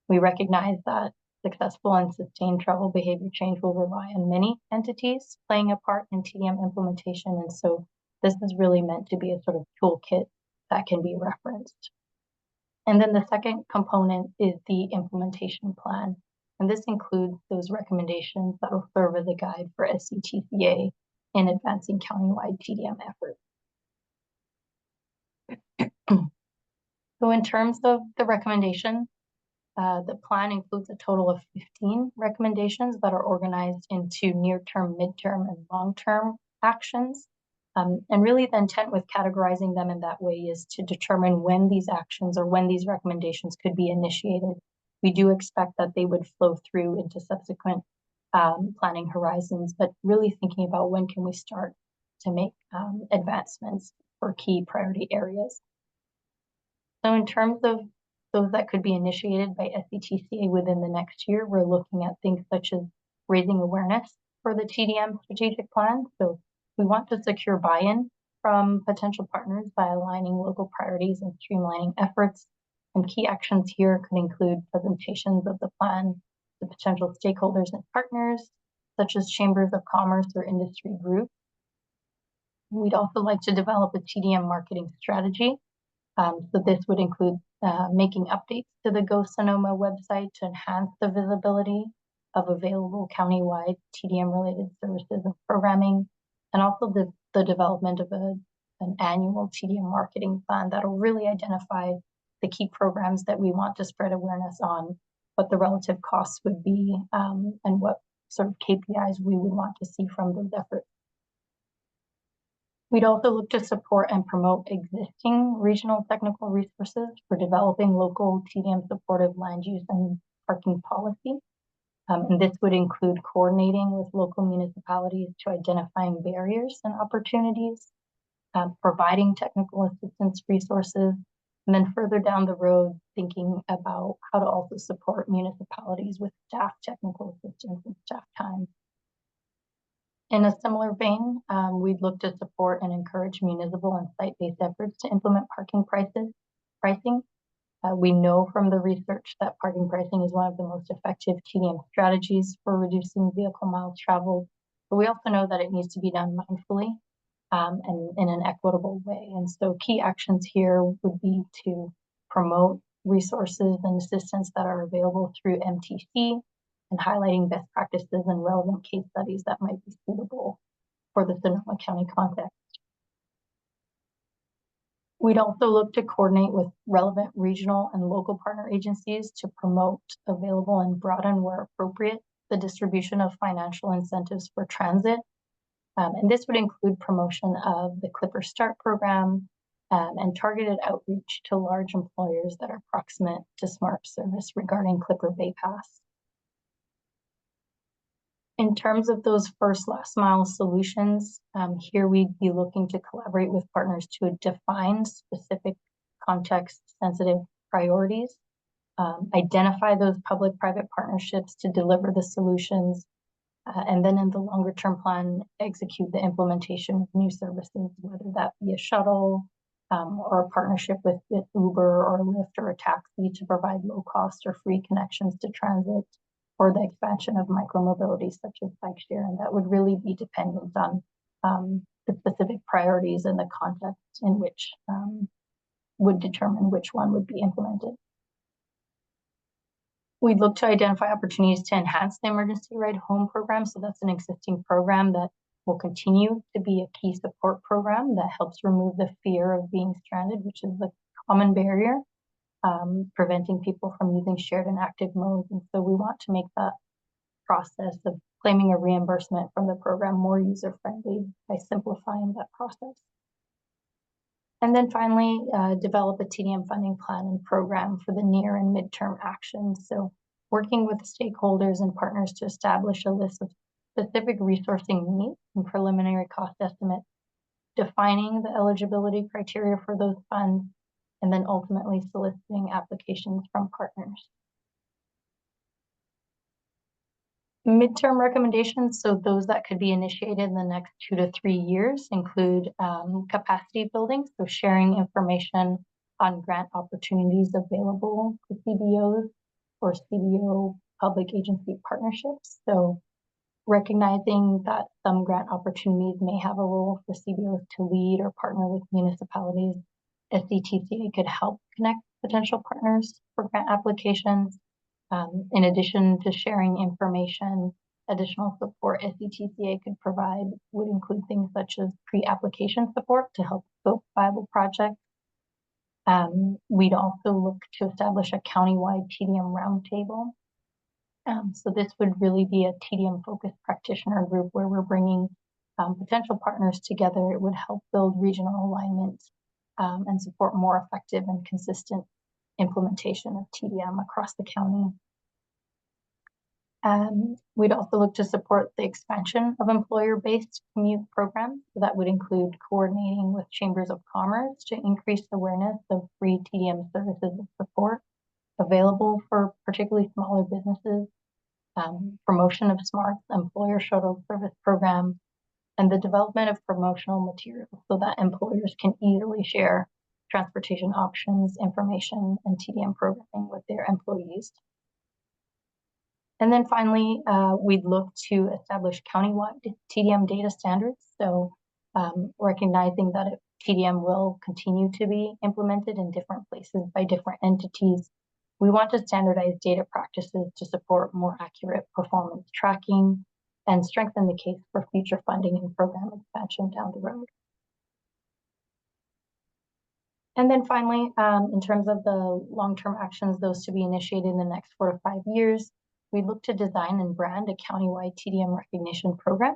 We recognize that successful and sustained travel behavior change will rely on many entities playing a part in TDM implementation. And so this is really meant to be a sort of toolkit that can be referenced. And then the second component is the implementation plan. And this includes those recommendations that will serve as a guide for SCTCA in advancing countywide TDM efforts. So in terms of the recommendation, the plan includes a total of 15 recommendations that are organized into near-term, mid-term, and long-term actions. And really the intent with categorizing them in that way is to determine when these actions or when these recommendations could be initiated. We do expect that they would flow through into subsequent planning horizons, but really thinking about when can we start to make advancements for key priority areas. So in terms of those that could be initiated by SCTCA within the next year, we're looking at things such as raising awareness for the TDM strategic plan. So we want to secure buy-in from potential partners by aligning local priorities and streamlining efforts. And key actions here could include presentations of the plan to potential stakeholders and partners, such as chambers of commerce or industry groups. We'd also like to develop a TDM marketing strategy. So this would include making updates to the Go Sonoma website to enhance the visibility of available countywide TDM-related services and programming, and also the development of an annual TDM marketing plan that will really identify the key programs that we want to spread awareness on, what the relative costs would be, and what sort of KPIs we would want to see from those efforts. We'd also look to support and promote existing regional technical resources for developing local TDM supportive land use and parking policy. And this would include coordinating with local municipalities to identifying barriers and opportunities, providing technical assistance resources, and then further down the road, thinking about how to also support municipalities with staff technical assistance and staff time. In a similar vein, we'd look to support and encourage municipal and site-based efforts to implement parking pricing. We know from the research that parking pricing is one of the most effective TDM strategies for reducing vehicle miles traveled, but we also know that it needs to be done mindfully and in an equitable way. And so key actions here would be to promote resources and assistance that are available through MTC, and highlighting best practices and relevant case studies that might be suitable for the Sonoma County context. We'd also look to coordinate with relevant regional and local partner agencies to promote available and broaden where appropriate the distribution of financial incentives for transit. And this would include promotion of the Clipper Start program and targeted outreach to large employers that are proximate to Smart service regarding Clipper Bay Pass. In terms of those first last mile solutions, here we'd be looking to collaborate with partners to define specific context sensitive priorities, identify those public-private partnerships to deliver the solutions, and then in the longer term plan, execute the implementation of new services, whether that be a shuttle or a partnership with Uber or Lyft or a taxi to provide low cost or free connections to transit, or the expansion of micromobility such as bike share. And that would really be dependent on the specific priorities and the context in which would determine which one would be implemented. We'd look to identify opportunities to enhance the emergency ride home program. So that's an existing program that will continue to be a key support program that helps remove the fear of being stranded, which is a common barrier. preventing people from using shared and active modes. And so we want to make that process of claiming a reimbursement from the program more user-friendly by simplifying that process. And then finally, develop a TDM funding plan and program for the near and midterm actions. So working with stakeholders and partners to establish a list of specific resourcing needs and preliminary cost estimates, defining the eligibility criteria for those funds, and then ultimately soliciting applications from partners. Midterm recommendations, so those that could be initiated in the next 2 to 3 years, include capacity building, so sharing information on grant opportunities available to CBOs or CBO public agency partnerships. So recognizing that some grant opportunities may have a role for CBOs to lead or partner with municipalities, SCTCA could help connect potential partners for grant applications. In addition to sharing information, additional support SCTCA could provide would include things such as pre-application support to help scope viable projects. We'd also look to establish a countywide TDM roundtable. So this would really be a TDM-focused practitioner group where we're bringing potential partners together. It would help build regional alignment and support more effective and consistent implementation of TDM across the county. We'd also look to support the expansion of employer-based commute programs. So that would include coordinating with chambers of commerce to increase awareness of free TDM services and support available for particularly smaller businesses, promotion of SMART's employer shuttle service program, and the development of promotional materials so that employers can easily share transportation options, information, and TDM programming with their employees. And then finally, we'd look to establish countywide TDM data standards. So recognizing that TDM will continue to be implemented in different places by different entities, we want to standardize data practices to support more accurate performance tracking and strengthen the case for future funding and program expansion down the road. And then finally, in terms of the long-term actions, those to be initiated in the next 4 to 5 years, we look to design and brand a countywide TDM recognition program.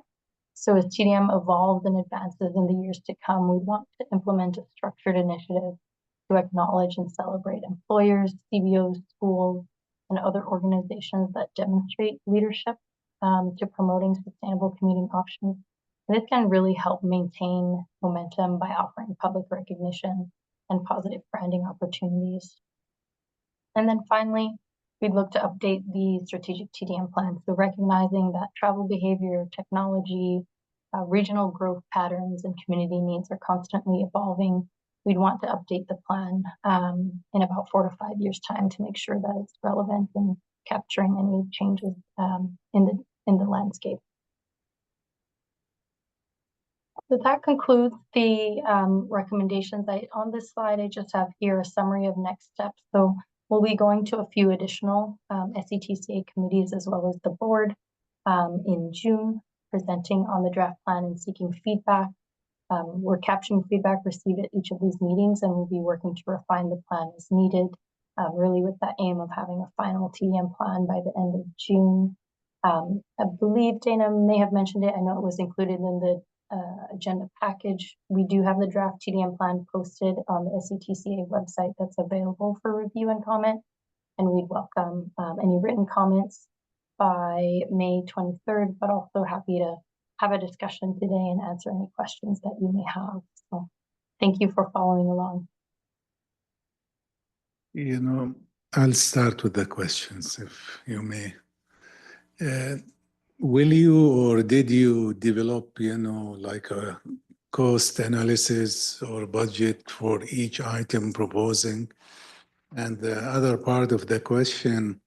So as TDM evolves and advances in the years to come, we want to implement a structured initiative to acknowledge and celebrate employers, CBOs, schools, and other organizations that demonstrate leadership to promoting sustainable commuting options. This can really help maintain momentum by offering public recognition and positive branding opportunities. And then finally, we'd look to update the strategic TDM plan. So recognizing that travel behavior, technology, regional growth patterns, and community needs are constantly evolving, we'd want to update the plan in about 4 to 5 years' time to make sure that it's relevant and capturing any changes in the landscape. So that concludes the recommendations. On this slide, I just have here a summary of next steps. So we'll be going to a few additional SCTCA committees as well as the board in June, presenting on the draft plan and seeking feedback. We're capturing feedback received at each of these meetings, and we'll be working to refine the plan as needed, really with that aim of having a final TDM plan by the end of June. I believe Dana may have mentioned it. I know it was included in the agenda package. We do have the draft TDM plan posted on the SCTCA website that's available for review and comment, and we'd welcome any written comments by May 23rd, but also happy to have a discussion today and answer any questions that you may have. So thank you for following along. You know, I'll start with the questions, if you may. Will you or did you develop, like a cost analysis or budget for each item proposing? And the other part of the question,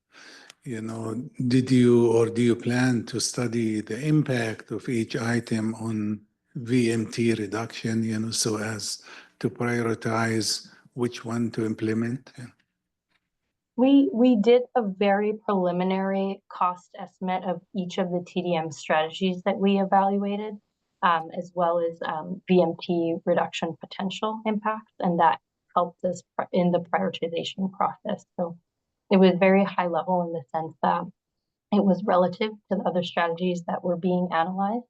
did you or do you plan to study the impact of each item on VMT reduction, so as to prioritize which one to implement? We did a very preliminary cost estimate of each of the TDM strategies that we evaluated, as well as VMT reduction potential impacts, and that helped us in the prioritization process. So it was very high level in the sense that it was relative to the other strategies that were being analyzed.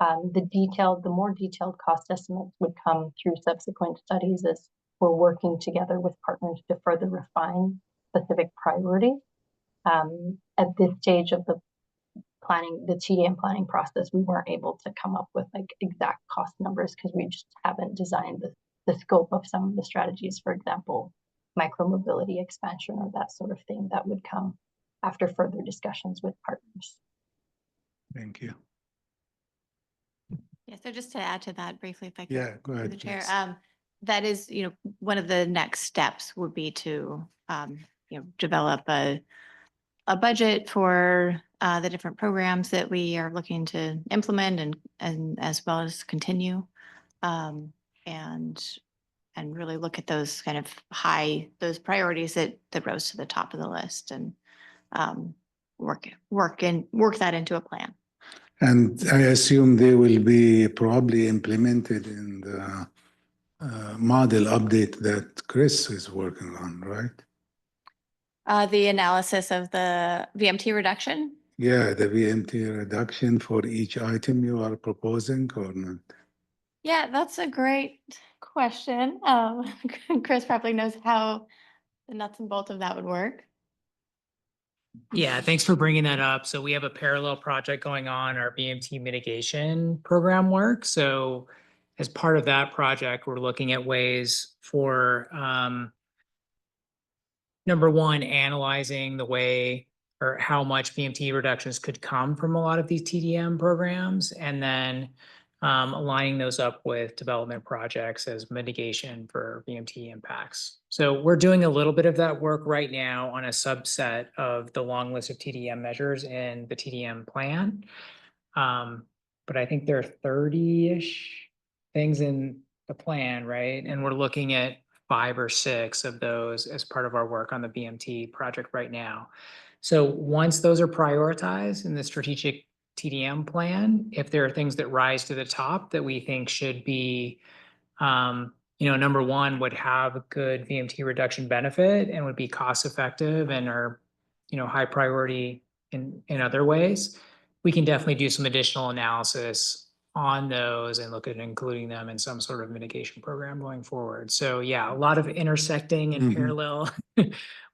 The more detailed cost estimates would come through subsequent studies as we're working together with partners to further refine specific priorities. At this stage of the TDM planning process, we weren't able to come up with like exact cost numbers because we just haven't designed the scope of some of the strategies, for example, micromobility expansion or that sort of thing that would come after further discussions with partners. Thank you. Yeah, so just to add to that briefly, if I could. Yeah, go through ahead, the chair, please. that is, one of the next steps would be to, develop a budget for the different programs that we are looking to implement and as well as continue. And really look at those kind of those priorities that rose to the top of the list and work that into a plan. And I assume they will be probably implemented in the model update that Chris is working on, right? The analysis of the VMT reduction. Yeah, the VMT reduction for each item you are proposing or not? Yeah, that's a great question. Chris probably knows how the nuts and bolts of that would work. Yeah, thanks for bringing that up. So we have a parallel project going on, our BMT mitigation program work. So as part of that project, we're looking at ways for, number one, analyzing the way or how much BMT reductions could come from a lot of these TDM programs, and then aligning those up with development projects as mitigation for BMT impacts. So we're doing a little bit of that work right now on a subset of the long list of TDM measures in the TDM plan. But I think there are 30-ish things in the plan, right? And we're looking at 5 or 6 of those as part of our work on the BMT project right now. So once those are prioritized in the strategic TDM plan, if there are things that rise to the top that we think should be, number one, would have a good VMT reduction benefit and would be cost effective and are, high priority in other ways, we can definitely do some additional analysis on those and look at including them in some sort of mitigation program going forward. So yeah, a lot of intersecting and parallel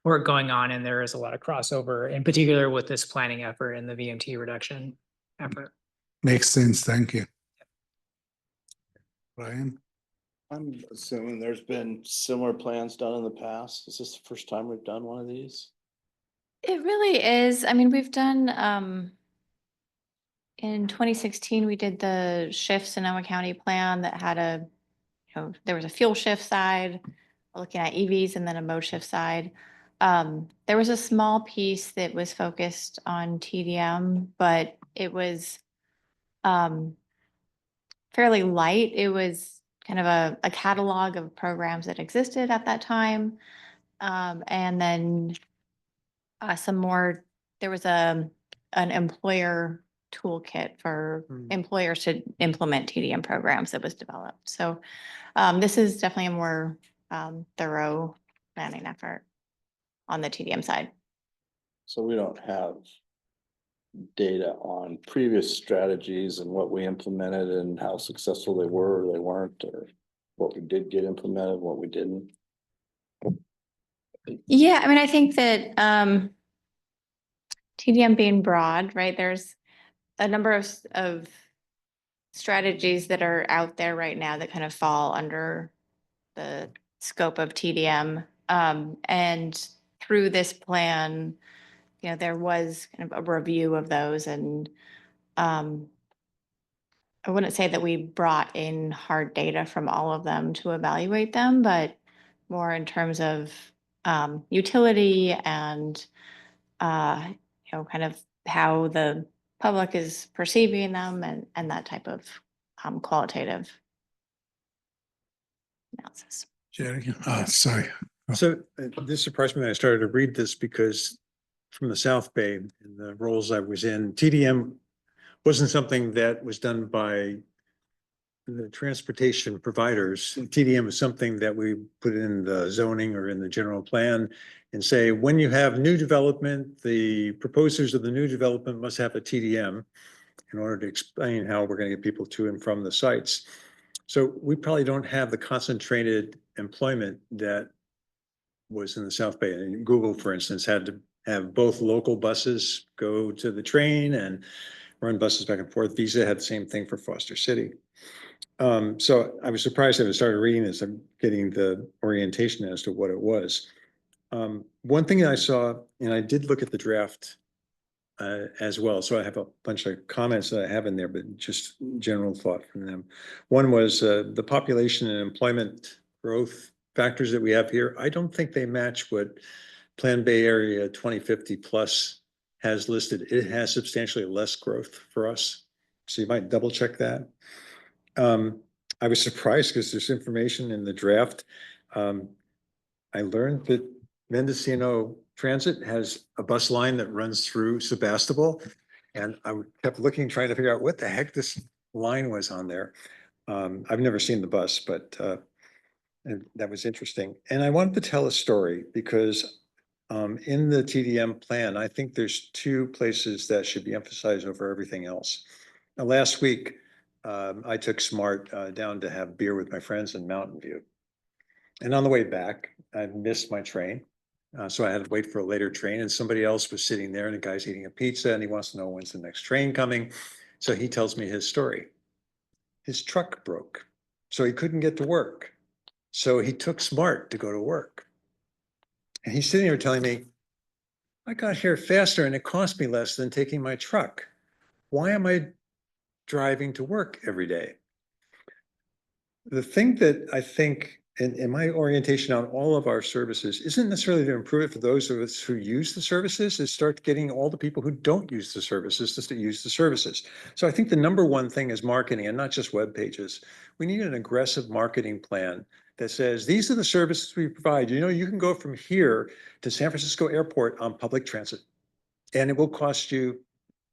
work going on, and there is a lot of crossover, in particular with this planning effort and the VMT reduction effort. Makes sense. Thank you. Ryan? I'm assuming there's been similar plans done in the past. Is this the first time we've done one of these? It really is. I mean, we've done, in 2016, we did the Shift Sonoma County plan that had there was a fuel shift side, looking at EVs, and then a mode shift side. There was a small piece that was focused on TDM, but it was fairly light. It was kind of a catalog of programs that existed at that time. And then there was an employer toolkit for employers to implement TDM programs that was developed. So this is definitely a more thorough planning effort on the TDM side. So we don't have data on previous strategies and what we implemented and how successful they were or they weren't, or what we did get implemented, what we didn't. Yeah, I mean, I think that TDM being broad, right? There's a number of strategies that are out there right now that kind of fall under the scope of TDM. And through this plan, there was kind of a review of those, and I wouldn't say that we brought in hard data from all of them to evaluate them, but more in terms of utility and kind of how the public is perceiving them and that type of qualitative analysis. Jerry? Sorry. So this surprised me when I started to read this, because from the South Bay and the roles I was in, TDM wasn't something that was done by the transportation providers, TDM is something that we put in the zoning or in the general plan and say, when you have new development, the proposers of the new development must have a TDM in order to explain how we're going to get people to and from the sites. So we probably don't have the concentrated employment that was in the South Bay. And Google, for instance, had to have both local buses go to the train and run buses back and forth. Visa had the same thing for Foster City. So I was surprised as I started reading this, I'm getting the orientation as to what it was. One thing I saw, and I did look at the draft as well, so I have a bunch of comments that I have in there, but just general thought from them. One was the population and employment growth factors that we have here. I don't think they match what Plan Bay Area 2050 plus has listed. It has substantially less growth for us. So you might double check that. I was surprised because there's information in the draft. I learned that Mendocino Transit has a bus line that runs through Sebastopol. And I kept looking, trying to figure out what the heck this line was on there. I've never seen the bus, but and that was interesting. And I wanted to tell a story because in the TDM plan, I think there's two places that should be emphasized over everything else. Last week, I took SMART down to have beer with my friends in Mountain View. And on the way back, I missed my train. So I had to wait for a later train and somebody else was sitting there and the guy's eating a pizza and he wants to know when's the next train coming. So he tells me his story. His truck broke, so he couldn't get to work. So he took SMART to go to work. And he's sitting there telling me, I got here faster and it cost me less than taking my truck. Why am I driving to work every day? The thing that I think in my orientation on all of our services isn't necessarily to improve it for those of us who use the services, is start getting all the people who don't use the services just to use the services. So I think the number one thing is marketing, and not just web pages. We need an aggressive marketing plan that says, these are the services we provide. You know, you can go from here to San Francisco Airport on public transit, and it will cost you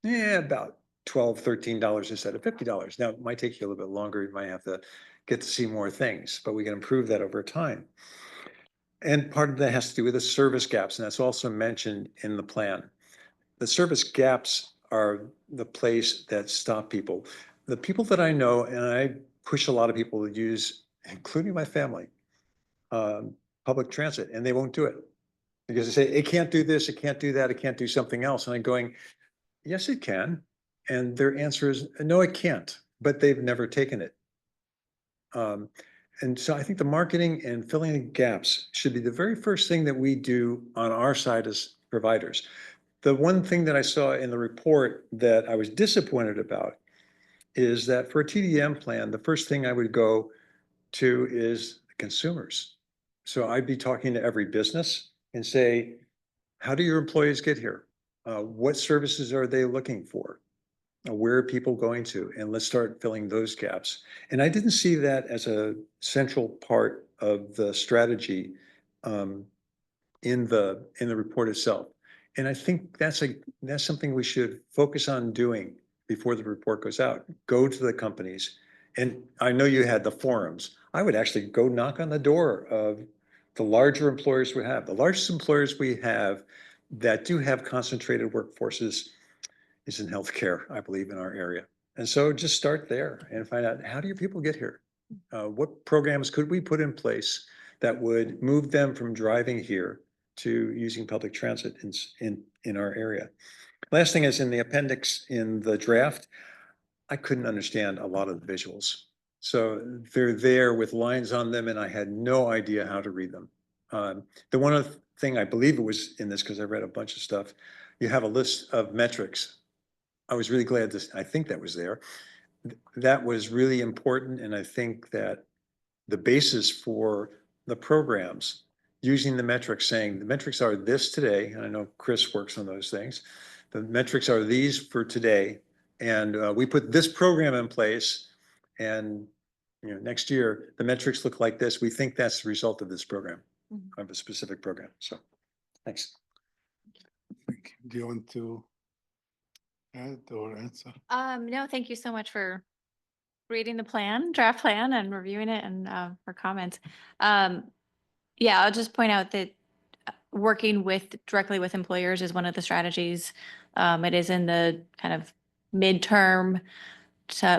about $12, $13 instead of $50. Now, it might take you a little bit longer. You might have to get to see more things, but we can improve that over time. And part of that has to do with the service gaps, and that's also mentioned in the plan. The service gaps are the place that stop people. The people that I know, and I push a lot of people to use, including my family, public transit, and they won't do it. Because they say, it can't do this, it can't do that, it can't do something else. And I'm going, yes, it can. And their answer is, no, it can't, but they've never taken it. And so I think the marketing and filling in gaps should be the very first thing that we do on our side as providers. The one thing that I saw in the report that I was disappointed about is that for a TDM plan, the first thing I would go to is consumers. So I'd be talking to every business and say, how do your employees get here? What services are they looking for? Where are people going to? And let's start filling those gaps. And I didn't see that as a central part of the strategy in the report itself. And I think that's something we should focus on doing before the report goes out. Go to the companies. And I know you had the forums. I would actually go knock on the door of the larger employers we have. The largest employers we have that do have concentrated workforces is in healthcare, I believe, in our area. And so just start there and find out, how do your people get here? What programs could we put in place that would move them from driving here to using public transit in our area? Last thing is, in the appendix in the draft, I couldn't understand a lot of the visuals. So they're there with lines on them and I had no idea how to read them. The one other thing, I believe it was in this because I read a bunch of stuff, you have a list of metrics. I was really glad I think that was there. That was really important. And I think that the basis for the programs, using the metrics, saying the metrics are this today, and I know Chris works on those things. The metrics are these for today. And we put this program in place and next year, the metrics look like this. We think that's the result of this program, of a specific program. So thanks. Do you want to add or answer? No, thank you so much for reading the plan, draft plan and reviewing it and for comments. Yeah, I'll just point out that working directly with employers is one of the strategies. It is in the kind of midterm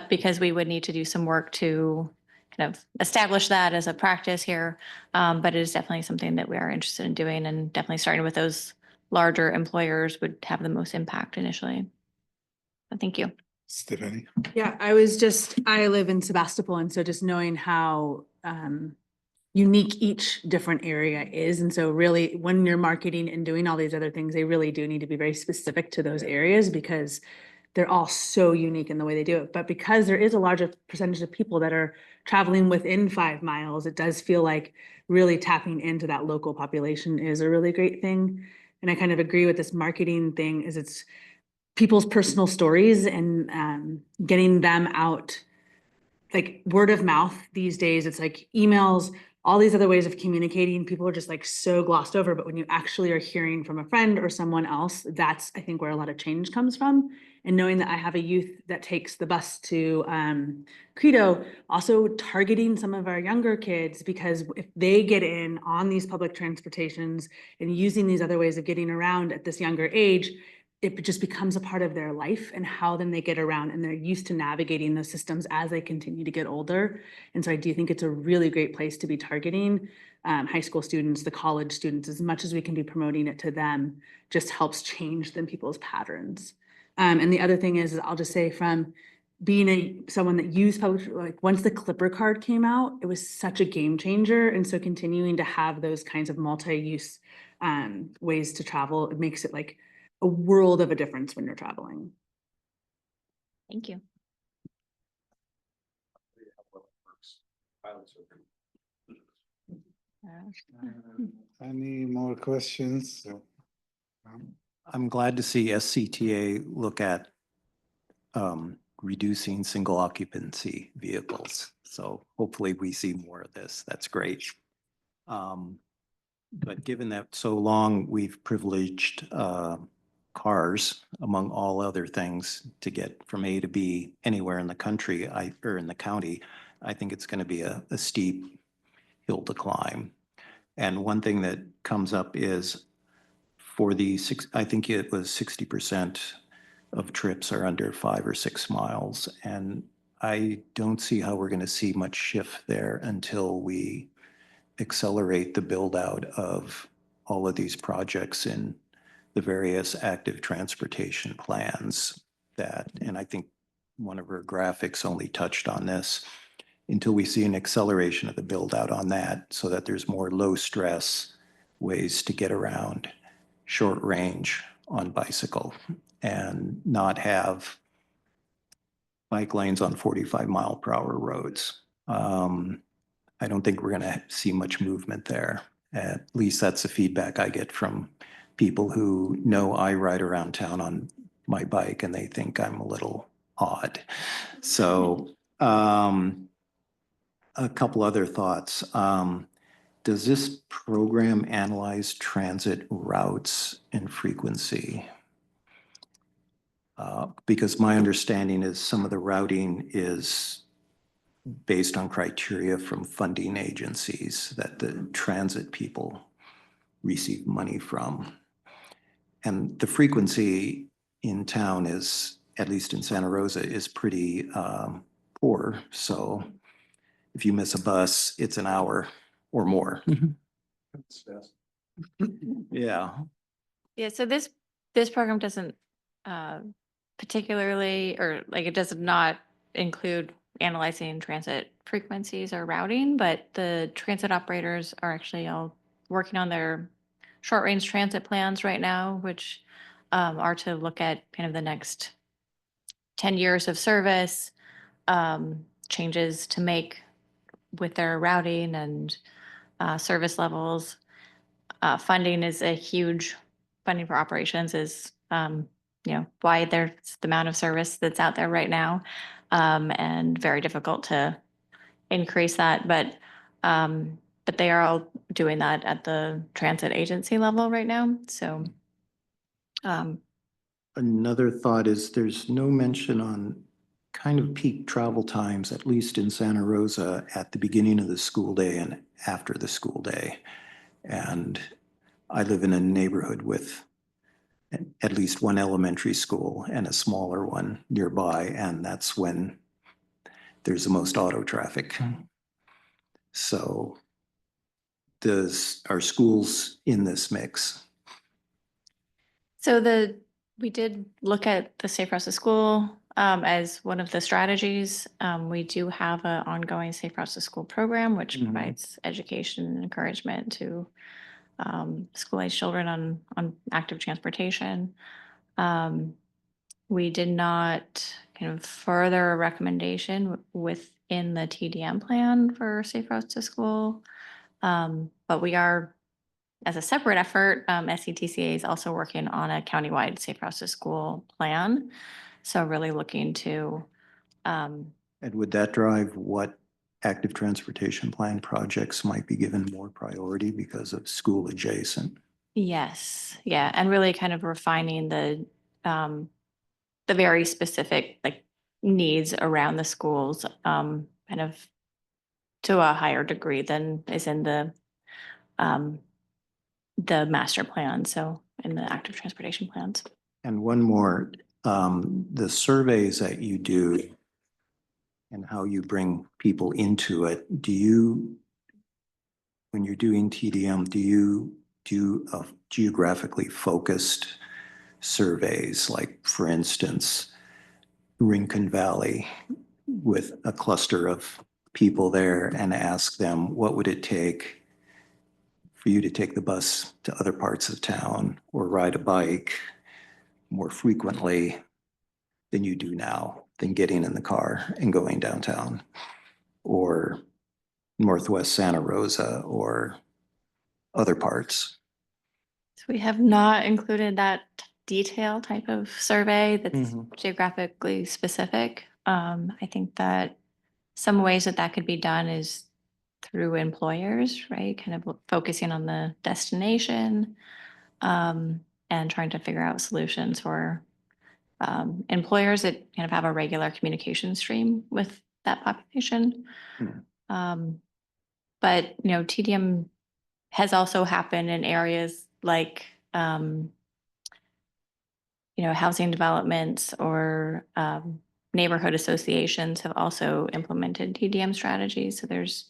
because we would need to do some work to kind of establish that as a practice here. But it is definitely something that we are interested in doing, and definitely starting with those larger employers would have the most impact initially. But thank you. Stephanie? Yeah, I live in Sebastopol, and so just knowing how unique each different area is. And so really, when you're marketing and doing all these other things, they really do need to be very specific to those areas because they're all so unique in the way they do it. But because there is a larger percentage of people that are traveling within 5 miles, it does feel like really tapping into that local population is a really great thing. And I kind of agree with this marketing thing is it's people's personal stories and getting them out, like word of mouth these days. It's like emails, all these other ways of communicating. People are just like so glossed over. But when you actually are hearing from a friend or someone else, that's, I think, where a lot of change comes from. And knowing that I have a youth that takes the bus to Credo, also targeting some of our younger kids, because if they get in on these public transportations and using these other ways of getting around at this younger age, it just becomes a part of their life and how then they get around, and they're used to navigating those systems as they continue to get older. And so I do think it's a really great place to be targeting high school students, the college students, as much as we can be promoting it to them, just helps change them people's patterns. And the other thing is I'll just say, from being someone that used public, like once the Clipper card came out, it was such a game changer. And so continuing to have those kinds of multi-use ways to travel, it makes it like a world of a difference when you're traveling. Thank you. Any more questions? I'm glad to see SCTA look at reducing single occupancy vehicles. So hopefully we see more of this. That's great. But given that so long we've privileged cars among all other things to get from A to B anywhere in the country, or in the county, I think it's going to be a steep hill to climb. And one thing that comes up is for the I think it was 60% of trips are under 5 or 6 miles. And I don't see how we're going to see much shift there until we accelerate the build out of all of these projects in the various active transportation plans and I think one of our graphics only touched on this, until we see an acceleration of the build out on that, so that there's more low stress ways to get around short range on bicycle and not have bike lanes on 45-mile-per-hour roads. I don't think we're going to see much movement there. At least that's the feedback I get from people who know I ride around town on my bike, and they think I'm a little odd. So a couple other thoughts. Does this program analyze transit routes and frequency? Because my understanding is some of the routing is based on criteria from funding agencies that the transit people receive money from. And the frequency in town is, at least in Santa Rosa, is pretty poor. So if you miss a bus, it's an hour or more. Yeah. Yeah, so this program doesn't particularly, or like it does not include analyzing transit frequencies or routing, but the transit operators are actually all working on their short range transit plans right now, which are to look at kind of the next 10 years of service, changes to make with their routing and service levels. Funding is a huge, funding for operations is, why there's the amount of service that's out there right now, and very difficult to increase that. But they are all doing that at the transit agency level right now. So Another thought is there's no mention on kind of peak travel times, at least in Santa Rosa, at the beginning of the school day and after the school day. And I live in a neighborhood with at least one elementary school and a smaller one nearby, and that's when there's the most auto traffic. So are schools in this mix? So we did look at the Safe Routes to School as one of the strategies. We do have an ongoing Safe Routes to School program, which Mhm. provides education and encouragement to school-age children on active transportation. We did not kind of further a recommendation within the TDM plan for Safe Routes to School. But we are, as a separate effort, SCTCA is also working on a countywide Safe Routes to School plan. So really looking to, And would that drive what active transportation plan projects might be given more priority because of school adjacent? yes, yeah, and really kind of refining the very specific like needs around the schools, kind of to a higher degree than is in the master plan, so in the active transportation plans. And one more, the surveys that you do and how you bring people into it, when you're doing TDM, do you do geographically focused surveys, like for instance, Rincon Valley with a cluster of people there and ask them, what would it take for you to take the bus to other parts of town or ride a bike more frequently than you do now, than getting in the car and going downtown or Northwest Santa Rosa or other parts? So we have not included that detail type of survey that's geographically specific. I think that some ways that could be done is through employers, right? Kind of focusing on the destination, and trying to figure out solutions for employers that kind of have a regular communication stream with that population. But, TDM has also happened in areas like, housing developments or neighborhood associations have also implemented TDM strategies. So there's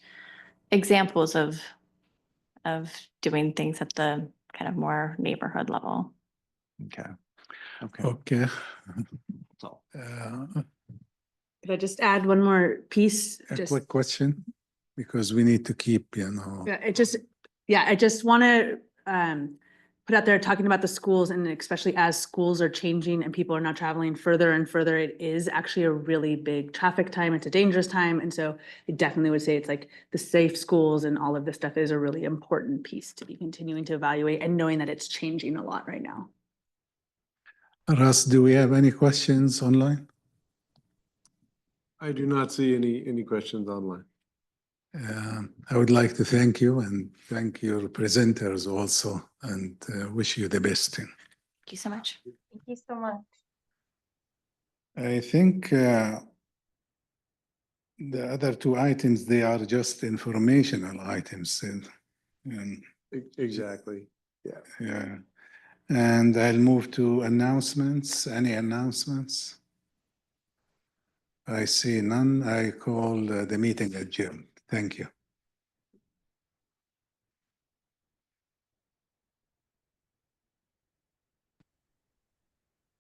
examples of doing things at the kind of more neighborhood level. Okay. Okay. Could I just add one more piece? A Just quick question, because we need to keep, Yeah, I just want to put out there talking about the schools, and especially as schools are changing and people are now traveling further and further, it is actually a really big traffic time. It's a dangerous time. And so I definitely would say it's like the safe schools and all of this stuff is a really important piece to be continuing to evaluate and knowing that it's changing a lot right now. Russ, do we have any questions online? I do not see any questions online. I would like to thank you and thank your presenters also, and wish you the best. Thank you so much. Thank you so much. I think the other two items, they are just informational items. Exactly. Yeah. And I'll move to announcements. Any announcements? I see none. I call the meeting adjourned. Thank you.